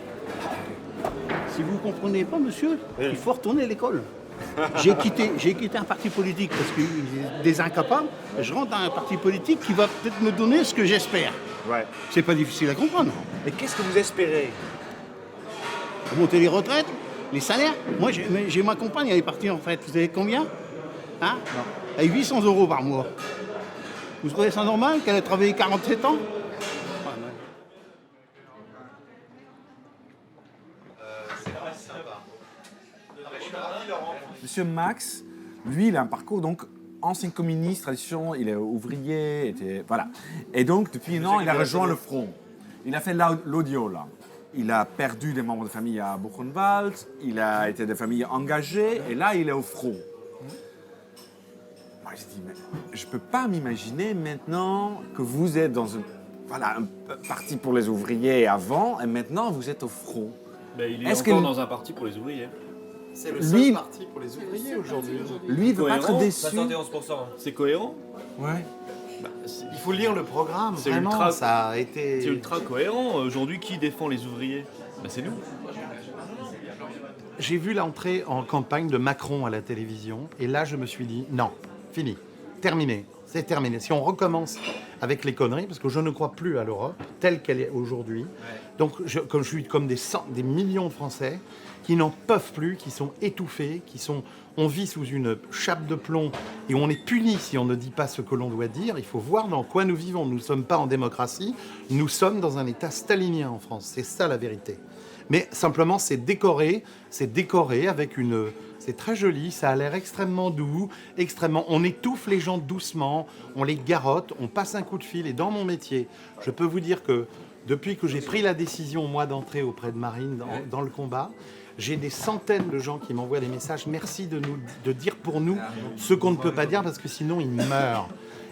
Si vous ne comprenez pas, monsieur, il faut retourner à l'école. J'ai quitté un parti politique parce que des incapables. Je rentre dans un parti politique qui va peut-être me donner ce que j'espère.
Ouais.
C'est pas difficile à comprendre.
Et qu'est-ce que vous espérez?
Monter les retraites, les salaires. Moi, j'ai ma compagne, elle est partie en retraite. Vous savez combien? Hein? Elle a 800 € par mois. Vous trouvez ça normal qu'elle ait travaillé 47 ans?
Monsieur Max, lui, il a un parcours, donc, ancien communiste, tradition, il est ouvrier, voilà. Et donc, depuis 1 an, il a rejoint le front. Il a fait l'audio, là. Il a perdu des membres de famille à Buchenwald, il a été de famille engagée, et là, il est au front. Moi, je dis, mais je ne peux pas m'imaginer maintenant que vous êtes dans un parti pour les ouvriers avant, et maintenant, vous êtes au front.
Ben, il est encore dans un parti pour les ouvriers.
C'est le seul parti pour les ouvriers aujourd'hui.
Lui, il ne veut pas être déçu.
71%. C'est cohérent?
Ouais.
Il faut lire le programme, vraiment, ça a été...
C'est ultra cohérent. Aujourd'hui, qui défend les ouvriers? C'est nous.
J'ai vu l'entrée en campagne de Macron à la télévision, et là, je me suis dit, non, fini, terminé, c'est terminé. Si on recommence avec les conneries, parce que je ne crois plus à l'Europe, telle qu'elle est aujourd'hui, donc comme je suis comme des millions de Français, qui n'en peuvent plus, qui sont étouffés, on vit sous une chape de plomb et on est puni si on ne dit pas ce que l'on doit dire. Il faut voir dans quoi nous vivons. Nous ne sommes pas en démocratie, nous sommes dans un état stalinien en France. C'est ça la vérité. Mais simplement, c'est décoré avec une... C'est très joli, ça a l'air extrêmement doux, extrêmement... On étouffe les gens doucement, on les garrotte, on passe un coup de fil. Et dans mon métier, je peux vous dire que depuis que j'ai pris la décision, moi, d'entrer auprès de Marine dans le combat, j'ai des centaines de gens qui m'envoient des messages. Merci de dire pour nous ce qu'on ne peut pas dire parce que sinon ils meurent.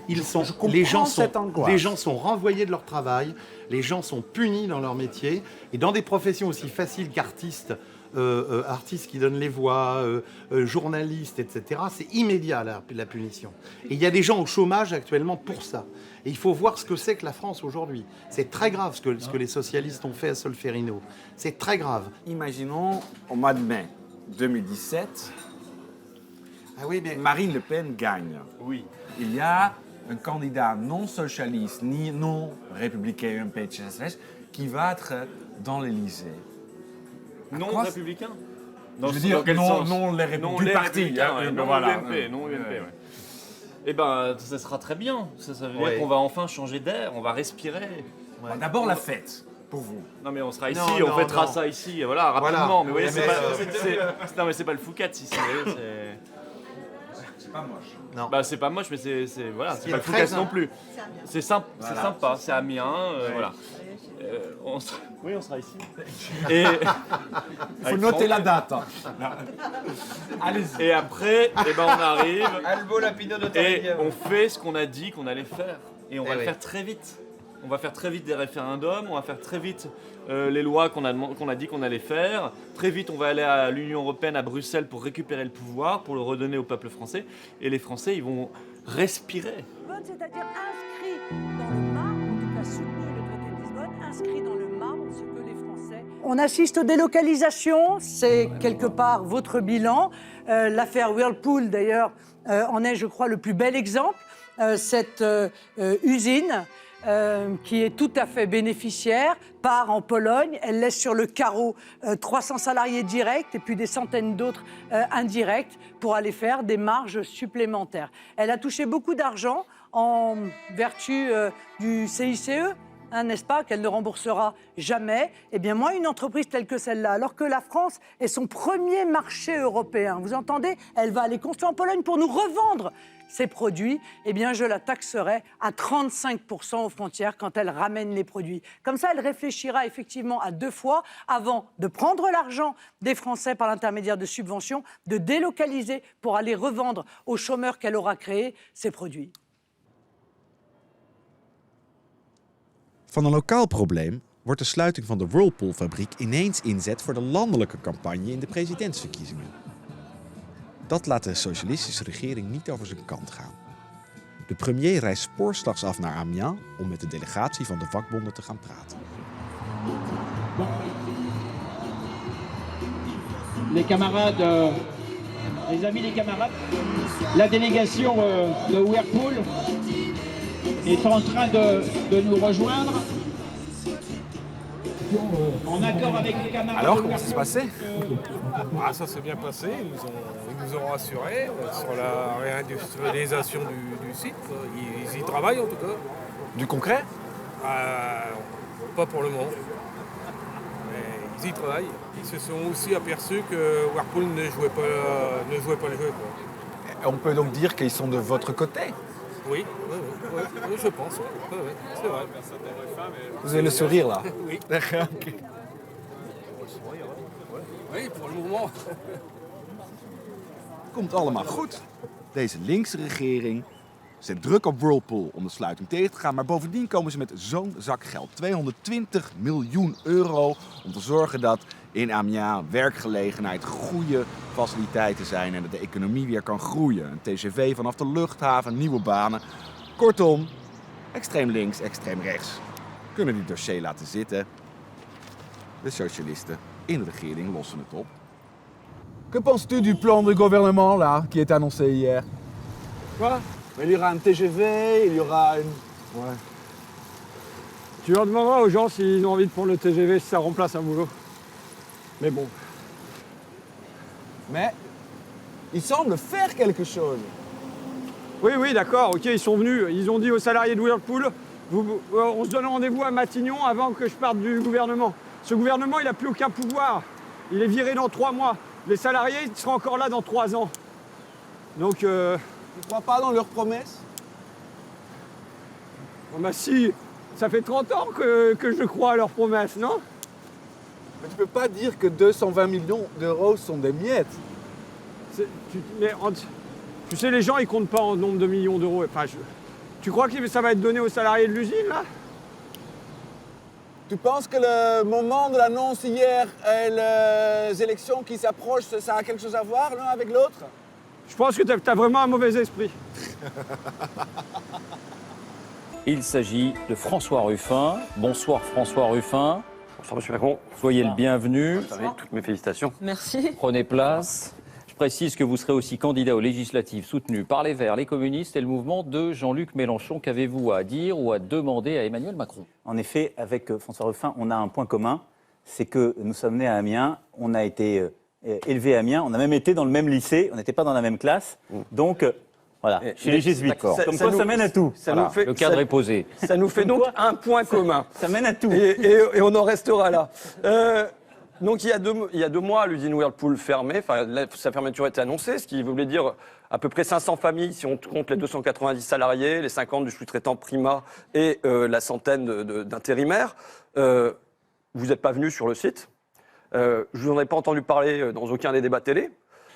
Les gens sont renvoyés de leur travail, les gens sont punis dans leur métier et dans des professions aussi faciles qu'artistes, artistes qui donnent les voix, journalistes, etc. C'est immédiat la punition. Et il y a des gens au chômage actuellement pour ça. Et il faut voir ce que c'est que la France aujourd'hui. C'est très grave ce que les socialistes ont fait à Solferino. C'est très grave.
Imaginons au mois de mai 2017, Marine Le Pen gagne.
Oui.
Il y a
un candidat non socialiste ni non républicain, un PCSS, qui va être dans l'Élysée.
Non
quoi
républicain.
Je veux dire, non les
républicains,
hein,
non
voilà.
UMP, non UMP, ouais. Eh ben, ça sera très bien. Ça veut dire
Ouais.
qu'on va enfin changer d'air, on va respirer.
D'abord la fête, pour vous.
Non mais on sera ici,
Non,
on fêtera ça ici, voilà, rapidement.
Voilà.
Mais vous voyez,
Mais
non mais c'est pas le Fouquet ici, vous voyez,
c'est pas moche.
Non.
Bah c'est pas moche, mais voilà, c'est
C'est
pas le
très
Fouquet non plus. C'est sympa,
Voilà.
sympa, c'est Amiens,
Ouais.
voilà. Oui, on sera ici. Et
Il faut noter la date. Hein. Allez-y.
Et après, eh ben, on arrive
Albo Lapino de
et
Torrevieja.
on fait ce qu'on a dit qu'on allait faire. Et on va le
oui.
faire très vite. On va faire très vite des référendums, on va faire très vite les lois qu'on a dit qu'on allait faire. Très vite, on va aller à l'Union européenne, à Bruxelles, pour récupérer le pouvoir, pour le redonner au peuple français. Et les Français, ils vont respirer.
C'est-à-dire inscrit dans le marbre, en tout cas soutenu le traité de Lisbonne, inscrit dans le marbre ce que les Français... On assiste aux délocalisations, c'est quelque part votre bilan. L'affaire Whirlpool, d'ailleurs, en est, je crois, le plus bel exemple. Cette usine qui est tout à fait bénéficiaire, part en Pologne, elle laisse sur le carreau 300 salariés directs et puis des centaines d'autres indirects pour aller faire des marges supplémentaires. Elle a touché beaucoup d'argent en vertu du CICE, n'est-ce pas, qu'elle ne remboursera jamais. Eh bien, moi, une entreprise telle que celle-là, alors que la France est son premier marché européen, vous entendez, elle va aller construire en Pologne pour nous revendre ces produits, eh bien, je la taxerai à 35% aux frontières quand elle ramène les produits. Comme ça, elle réfléchira effectivement à 2 fois avant de prendre l'argent des Français par l'intermédiaire de subventions, de délocaliser pour aller revendre aux chômeurs qu'elle aura créés ces produits.
Van een lokaal probleem wordt de sluiting van de Whirlpool-fabriek ineens inzet voor de landelijke campagne in de presidentsverkiezingen. Dat laat de socialistische regering niet over zijn kant gaan. De premier reist spoorslags af naar Amiens om met de delegatie van de vakbonden te gaan praten.
Les camarades, les amis, les camarades, la délégation de Whirlpool est en train de nous rejoindre. En accord avec les camarades.
Alors, comment ça se passait
Ça s'est bien passé. Ils nous ont rassurés sur la réindustrialisation du site. Ils y travaillent en tout cas.
Du concret
Pas pour le moment. Mais ils y travaillent. Ils se sont aussi aperçus que Whirlpool ne jouait pas le jeu.
On peut donc dire qu'ils sont de votre côté.
Oui, je pense. Oui, c'est vrai.
Vous avez le sourire là.
Oui.
Ok.
Oui, pour le moment.
Komt allemaal goed. Deze linkse regering zet druk op Whirlpool om de sluiting tegen te gaan. Maar bovendien komen ze met zo'n zak geld. 220 miljoen euro om te zorgen dat in Amiens werkgelegenheid, goede faciliteiten zijn en dat de economie weer kan groeien. Een TGV vanaf de luchthaven, nieuwe banen. Kortom, extreem links, extreem rechts. Kunnen die dossier laten zitten. De socialisten in de regering lossen het op.
Que penses-tu du plan de gouvernement là, qui est annoncé hier?
Quoi?
Il y aura un TGV, il y aura une... Ouais.
Tu leur demanderas aux gens s'ils ont envie de prendre le TGV, si ça remplace un boulot. Mais bon.
Mais ils semblent faire quelque chose.
Oui, d'accord, ok, ils sont venus. Ils ont dit aux salariés de Whirlpool, on se donne rendez-vous à Matignon avant que je parte du gouvernement. Ce gouvernement, il n'a plus aucun pouvoir. Il est viré dans 3 mois. Les salariés, ils seront encore là dans 3 ans. Donc... Tu
ne crois pas dans leurs promesses?
Oh bah si, ça fait 30 ans que je crois à leurs promesses, non?
Mais tu peux pas dire que 220 millions d'euros sont des miettes.
Tu sais, les gens, ils comptent pas en nombre de millions d'euros. Enfin, tu crois que ça va être donné aux salariés de l'usine, là?
Tu penses que le moment de l'annonce hier et les élections qui s'approchent, ça a quelque chose à voir l'un avec l'autre?
Je pense que tu as vraiment un mauvais esprit.
Il s'agit de François Ruffin. Bonsoir François Ruffin.
Bonsoir Monsieur Macron.
Soyez le bienvenu.
Toutes mes félicitations.
Merci.
Prenez place. précise que vous serez aussi candidat aux législatives soutenu par les Verts, les communistes et le mouvement de Jean-Luc Mélenchon. Qu'avez-vous à dire ou à demander à Emmanuel Macron?
En effet, avec François Ruffin, on a un point commun, c'est que nous sommes nés à Amiens, on a été élevés à Amiens, on a même été dans le même lycée, on n'était pas dans la même classe, donc voilà, chez les jésuites. Comme quoi, ça mène à tout.
Voilà, le cadre est posé.
Ça nous fait donc un point commun.
Ça mène à tout.
Et on en restera là. Donc il y a 2 mois, l'usine Whirlpool fermée, sa fermeture a été annoncée, ce qui voulait dire à peu près 500 familles si on compte les 290 salariés, les 50 du sous-traitant Prima et la centaine d'intérimaires. Vous n'êtes pas venu sur le site. Je vous en ai pas entendu parler dans aucun des débats télé.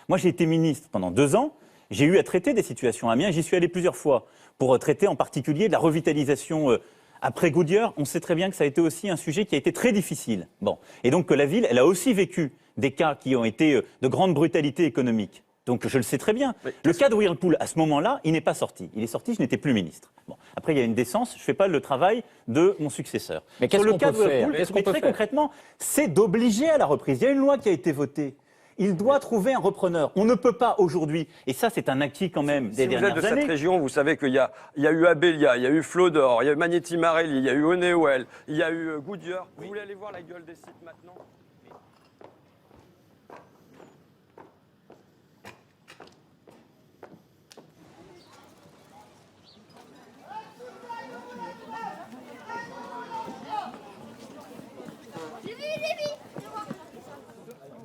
Moi, j'ai été ministre pendant 2 ans. J'ai eu à traiter des situations à Amiens. J'y suis allé plusieurs fois pour traiter en particulier de la revitalisation après Goodyear. On sait très bien que ça a été aussi un sujet qui a été très difficile. Bon. Et donc que la ville, elle a aussi vécu des cas qui ont été de grande brutalité économique. Donc je le sais très bien. Le cas de Whirlpool, à ce moment-là, il n'est pas sorti. Il est sorti, je n'étais plus ministre. Bon. Après, il y a une décence, je ne fais pas le travail de mon successeur.
Mais qu'est-ce qu'on peut faire?
Mais très concrètement, c'est d'obliger à la reprise. Il y a une loi qui a été votée. Il doit trouver un repreneur. On ne peut pas aujourd'hui, et ça c'est un acquis quand même des dernières années.
Si vous êtes de cette région, vous savez qu'il y a eu Abelia, il y a eu Flodor, il y a eu Magneti Marelli, il y a eu Honeywell, il y a eu Goodyear. Vous voulez aller voir la gueule des sites maintenant?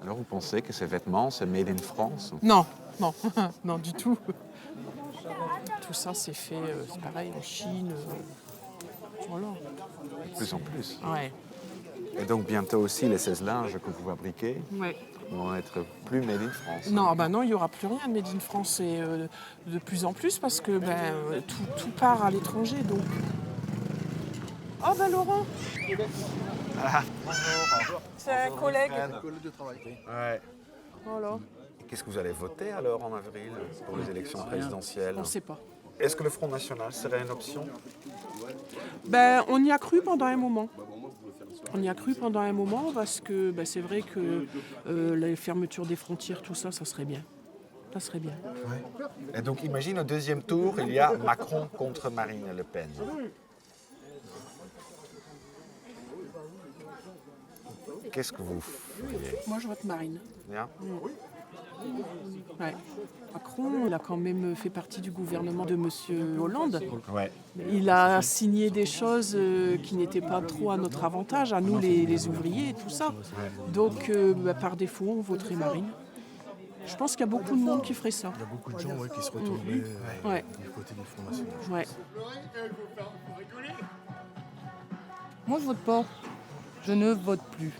Alors vous pensez que ces vêtements, c'est made in France?
Non, non, non du tout. Tout ça, c'est fait, c'est pareil, en Chine. Voilà.
De plus en plus.
Ouais.
Et donc bientôt aussi, les 16 linges que vous fabriquez
Ouais.
vont être plus made in France.
Non, bah non, il n'y aura plus rien de Made in France et de plus en plus parce que tout part à l'étranger. Donc. Oh ben Laurent.
Ah.
C'est un collègue.
Collègue de travail. Ouais.
Voilà.
Qu'est-ce que vous allez voter alors en avril pour les élections présidentielles?
On ne sait pas.
Est-ce que le Front National serait une option?
Ben, on y a cru pendant un moment. On y a cru pendant un moment parce que c'est vrai que la fermeture des frontières, tout ça, ça serait bien. Ça serait bien.
Ouais. Et donc imagine au deuxième tour, il y a Macron contre Marine Le Pen. Qu'est-ce que vous feriez?
Moi, je vote Marine.
Bien.
Ouais. Macron, il a quand même fait partie du gouvernement de M. Hollande.
Ouais.
Il a signé des choses qui n'étaient pas trop à notre avantage, à nous les ouvriers et tout ça. Donc, par défaut, on voterait Marine. Je pense qu'il y a beaucoup de monde qui ferait ça.
Il y a beaucoup de gens qui se retourneraient du côté du Front National.
Ouais.
Moi, je vote pas. Je ne vote plus.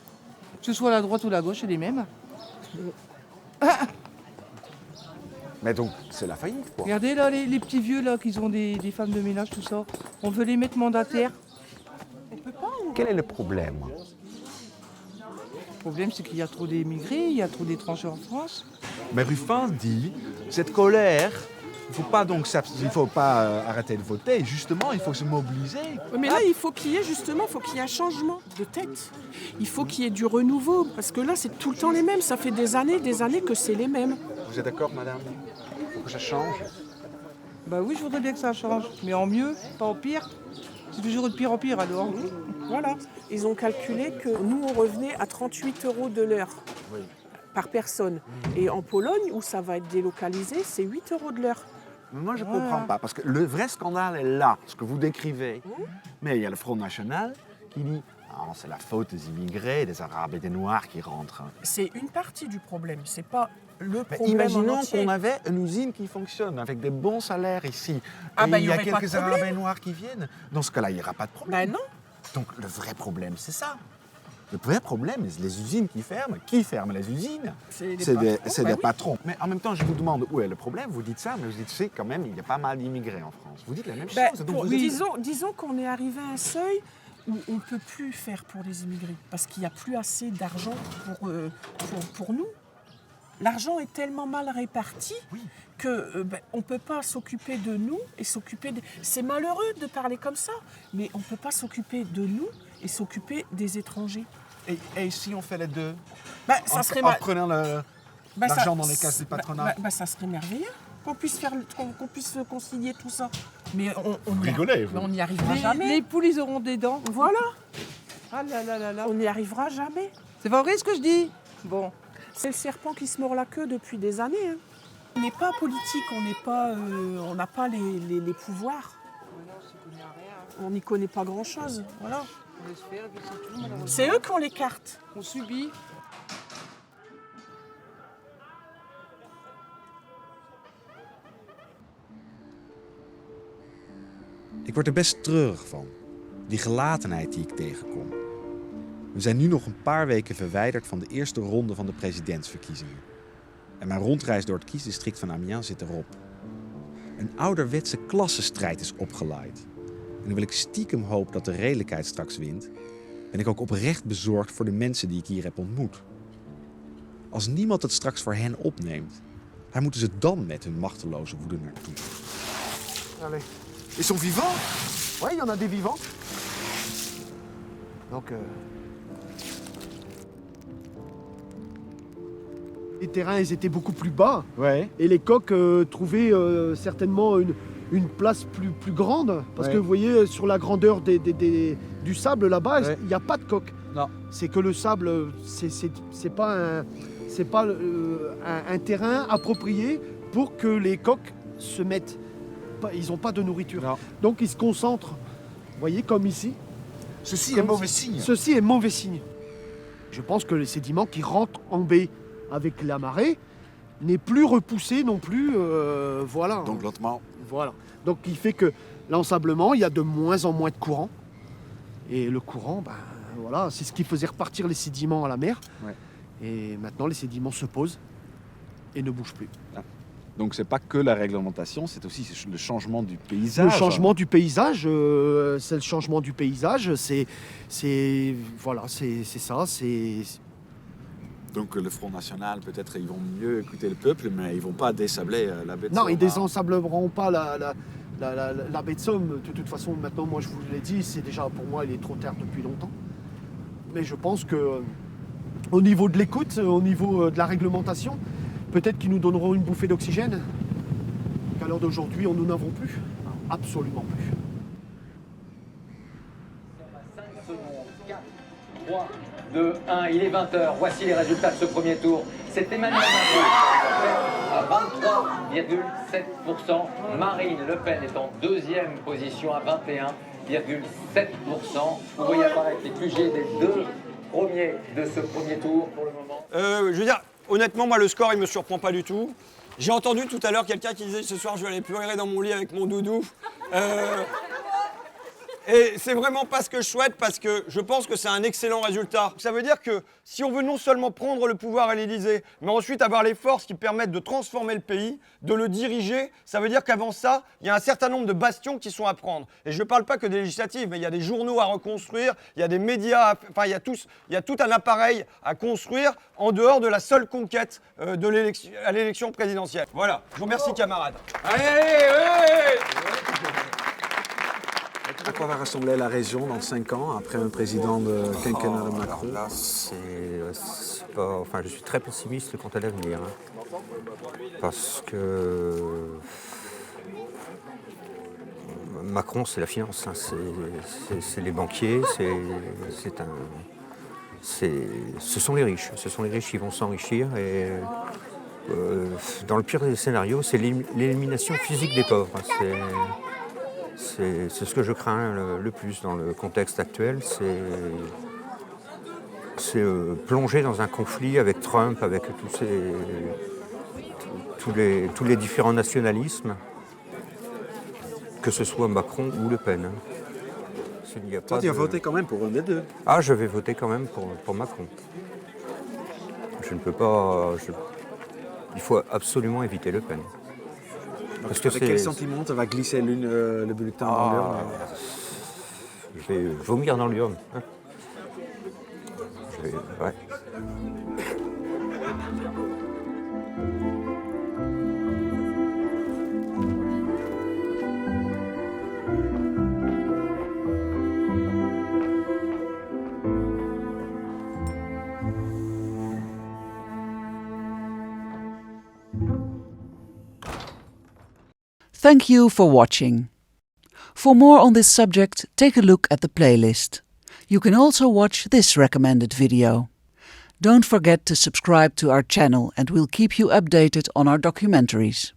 Que ce soit la droite ou la gauche, c'est les mêmes.
Mais donc, c'est la faillite, quoi.
Regardez là, les petits vieux là, qui ont des femmes de ménage, tout ça. On veut les mettre mandataires.
Quel est le problème?
Le problème, c'est qu'il y a trop d'émigrés, il y a trop d'étrangers en France.
Mais Ruffin dit, cette colère, il ne faut pas arrêter de voter, justement, il faut se mobiliser.
Mais là, il faut qu'il y ait un changement de tête. Il faut qu'il y ait du renouveau, parce que là, c'est tout le temps les mêmes. Ça fait des années que c'est les mêmes.
Vous êtes d'accord, madame? Il faut que ça change?
Bah oui, je voudrais bien que ça change, mais en mieux, pas en pire. C'est toujours de pire en pire, alors.
Voilà. Ils ont calculé que nous, on revenait à 38 € de l'heure.
Oui.
Par personne. Et en Pologne, où ça va être délocalisé, c'est 8 € de l'heure.
Mais moi, je ne comprends pas, parce que le vrai scandale est là, ce que vous décrivez. Mais il y a le Front National qui dit « c'est la faute des immigrés, des Arabes et des Noirs qui rentrent ».
C'est une partie du problème, c'est pas le problème.
Imaginons qu'on avait une usine qui fonctionne, avec des bons salaires ici. Il y a quelques Arabes et Noirs qui viennent. Dans ce cas-là, il n'y aura pas de problème.
Ben non.
Donc le vrai problème, c'est ça. Le vrai problème, c'est les usines qui ferment. Qui ferme les usines? C'est des patrons. Mais en même temps, je vous demande où est le problème. Vous dites ça, mais vous dites, c'est quand même, il y a pas mal d'immigrés en France. Vous dites la même chose. Donc
disons qu'on est arrivé à un seuil où on ne peut plus faire pour les immigrés, parce qu'il n'y a plus assez d'argent pour nous. L'argent est tellement mal réparti qu'on ne peut pas s'occuper de nous et s'occuper de... C'est malheureux de parler comme ça, mais on ne peut pas s'occuper de nous et s'occuper des étrangers.
Et si on fait les deux?
Ça serait
en prenant l'argent dans les caisses du patronat.
Ça serait merveilleux qu'on puisse concilier tout ça. Mais on n'y arrivera jamais.
Les poules, ils auront des dents.
Voilà.
Ah là là là là.
On n'y arrivera jamais.
C'est pas vrai ce que je dis? Bon.
C'est le serpent qui se mord la queue depuis des années. Hein. On n'est pas politique, on n'a pas les pouvoirs. On n'y connaît pas grand-chose. Voilà. C'est eux qui ont les cartes.
On subit.
Ik word er best treurig van. Die gelatenheid die ik tegenkom. We zijn nu nog een paar weken verwijderd van de eerste ronde van de presidentsverkiezingen. En mijn rondreis door het kiesdistrict van Amiens zit erop. Een ouderwetse klassenstrijd is opgelaaid. En hoewel ik stiekem hoop dat de redelijkheid straks wint, ben ik ook oprecht bezorgd voor de mensen die ik hier heb ontmoet. Als niemand het straks voor hen opneemt, waar moeten ze dan met hun machteloze woede naartoe?
Allez. Ils sont vivants? Oui, il y en a des vivants. Donc, les terrains, ils étaient beaucoup plus bas.
Ouais.
Et les coqs trouvaient certainement une place plus grande. Parce que vous voyez, sur la grandeur du sable là-bas, il n'y a pas de coq.
Non.
C'est que le sable, c'est pas un terrain approprié pour que les coqs se mettent. Ils n'ont pas de nourriture.
Non.
Donc ils se concentrent, vous voyez, comme ici.
Ceci est mauvais signe.
Ceci est mauvais signe. Je pense que les sédiments qui rentrent en baie avec la marée n'est plus repoussé non plus, voilà.
Donc lentement.
Voilà. Donc il fait que l'ensablement, il y a de moins en moins de courant. Et le courant, ben voilà, c'est ce qui faisait repartir les sédiments à la mer.
Ouais.
Et maintenant les sédiments se posent et ne bougent plus.
Ah. Donc c'est pas que la réglementation, c'est aussi le changement du paysage.
Le changement du paysage, c'est le changement du paysage, c'est ça, c'est...
Donc le Front National, peut-être ils vont mieux écouter le peuple, mais ils vont pas désabler la baie de Somme.
Non, ils désensableront pas la baie de Somme. De toute façon, maintenant, moi je vous l'ai dit, c'est déjà pour moi, il est trop tard depuis longtemps. Mais je pense que au niveau de l'écoute, au niveau de la réglementation, peut-être qu'ils nous donneront une bouffée d'oxygène qu'à l'heure d'aujourd'hui, nous n'avons plus. Absolument plus.
3, 2, 1, il est 20h. Voici les résultats de ce premier tour. C'est Emmanuel Macron à 23,7%. Marine Le Pen est en deuxième position à 21,7%. Vous voyez apparaître les QG des deux premiers de ce premier tour pour le moment.
Je veux dire, honnêtement, moi, le score, il me surprend pas du tout. J'ai entendu tout à l'heure quelqu'un qui disait « Ce soir, je vais aller pleurer dans mon lit avec mon doudou ». Et c'est vraiment pas ce que je souhaite parce que je pense que c'est un excellent résultat. Ça veut dire que si on veut non seulement prendre le pouvoir à l'Élysée, mais ensuite avoir les forces qui permettent de transformer le pays, de le diriger, ça veut dire qu'avant ça, il y a un certain nombre de bastions qui sont à prendre. Et je ne parle pas que des législatives, mais il y a des journaux à reconstruire, il y a des médias, il y a tout un appareil à construire en dehors de la seule conquête à l'élection présidentielle. Voilà, je vous remercie camarades. Allez.
À quoi va ressembler la région dans 5 ans, après un président de quinquennat de Macron?
Là, je suis très pessimiste quant à l'avenir. Parce que Macron, c'est la finance, c'est les banquiers, ce sont les riches. Ce sont les riches qui vont s'enrichir. Et dans le pire des scénarios, c'est l'élimination physique des pauvres. C'est ce que je crains le plus dans le contexte actuel, c'est plonger dans un conflit avec Trump, avec tous les différents nationalismes, que ce soit Macron ou Le Pen.
Toi, tu as voté quand même pour un des deux.
Ah, je vais voter quand même pour Macron. Je ne peux pas... Il faut absolument éviter Le Pen.
Parce que avec quel sentiment tu vas glisser le bulletin dans l'urne?
Je vais vomir dans l'urne. Ouais.
Thank you for watching. For more on this subject, take a look at the playlist. You can also watch this recommended video. Don't forget to subscribe to our channel and we'll keep you updated on our documentaries.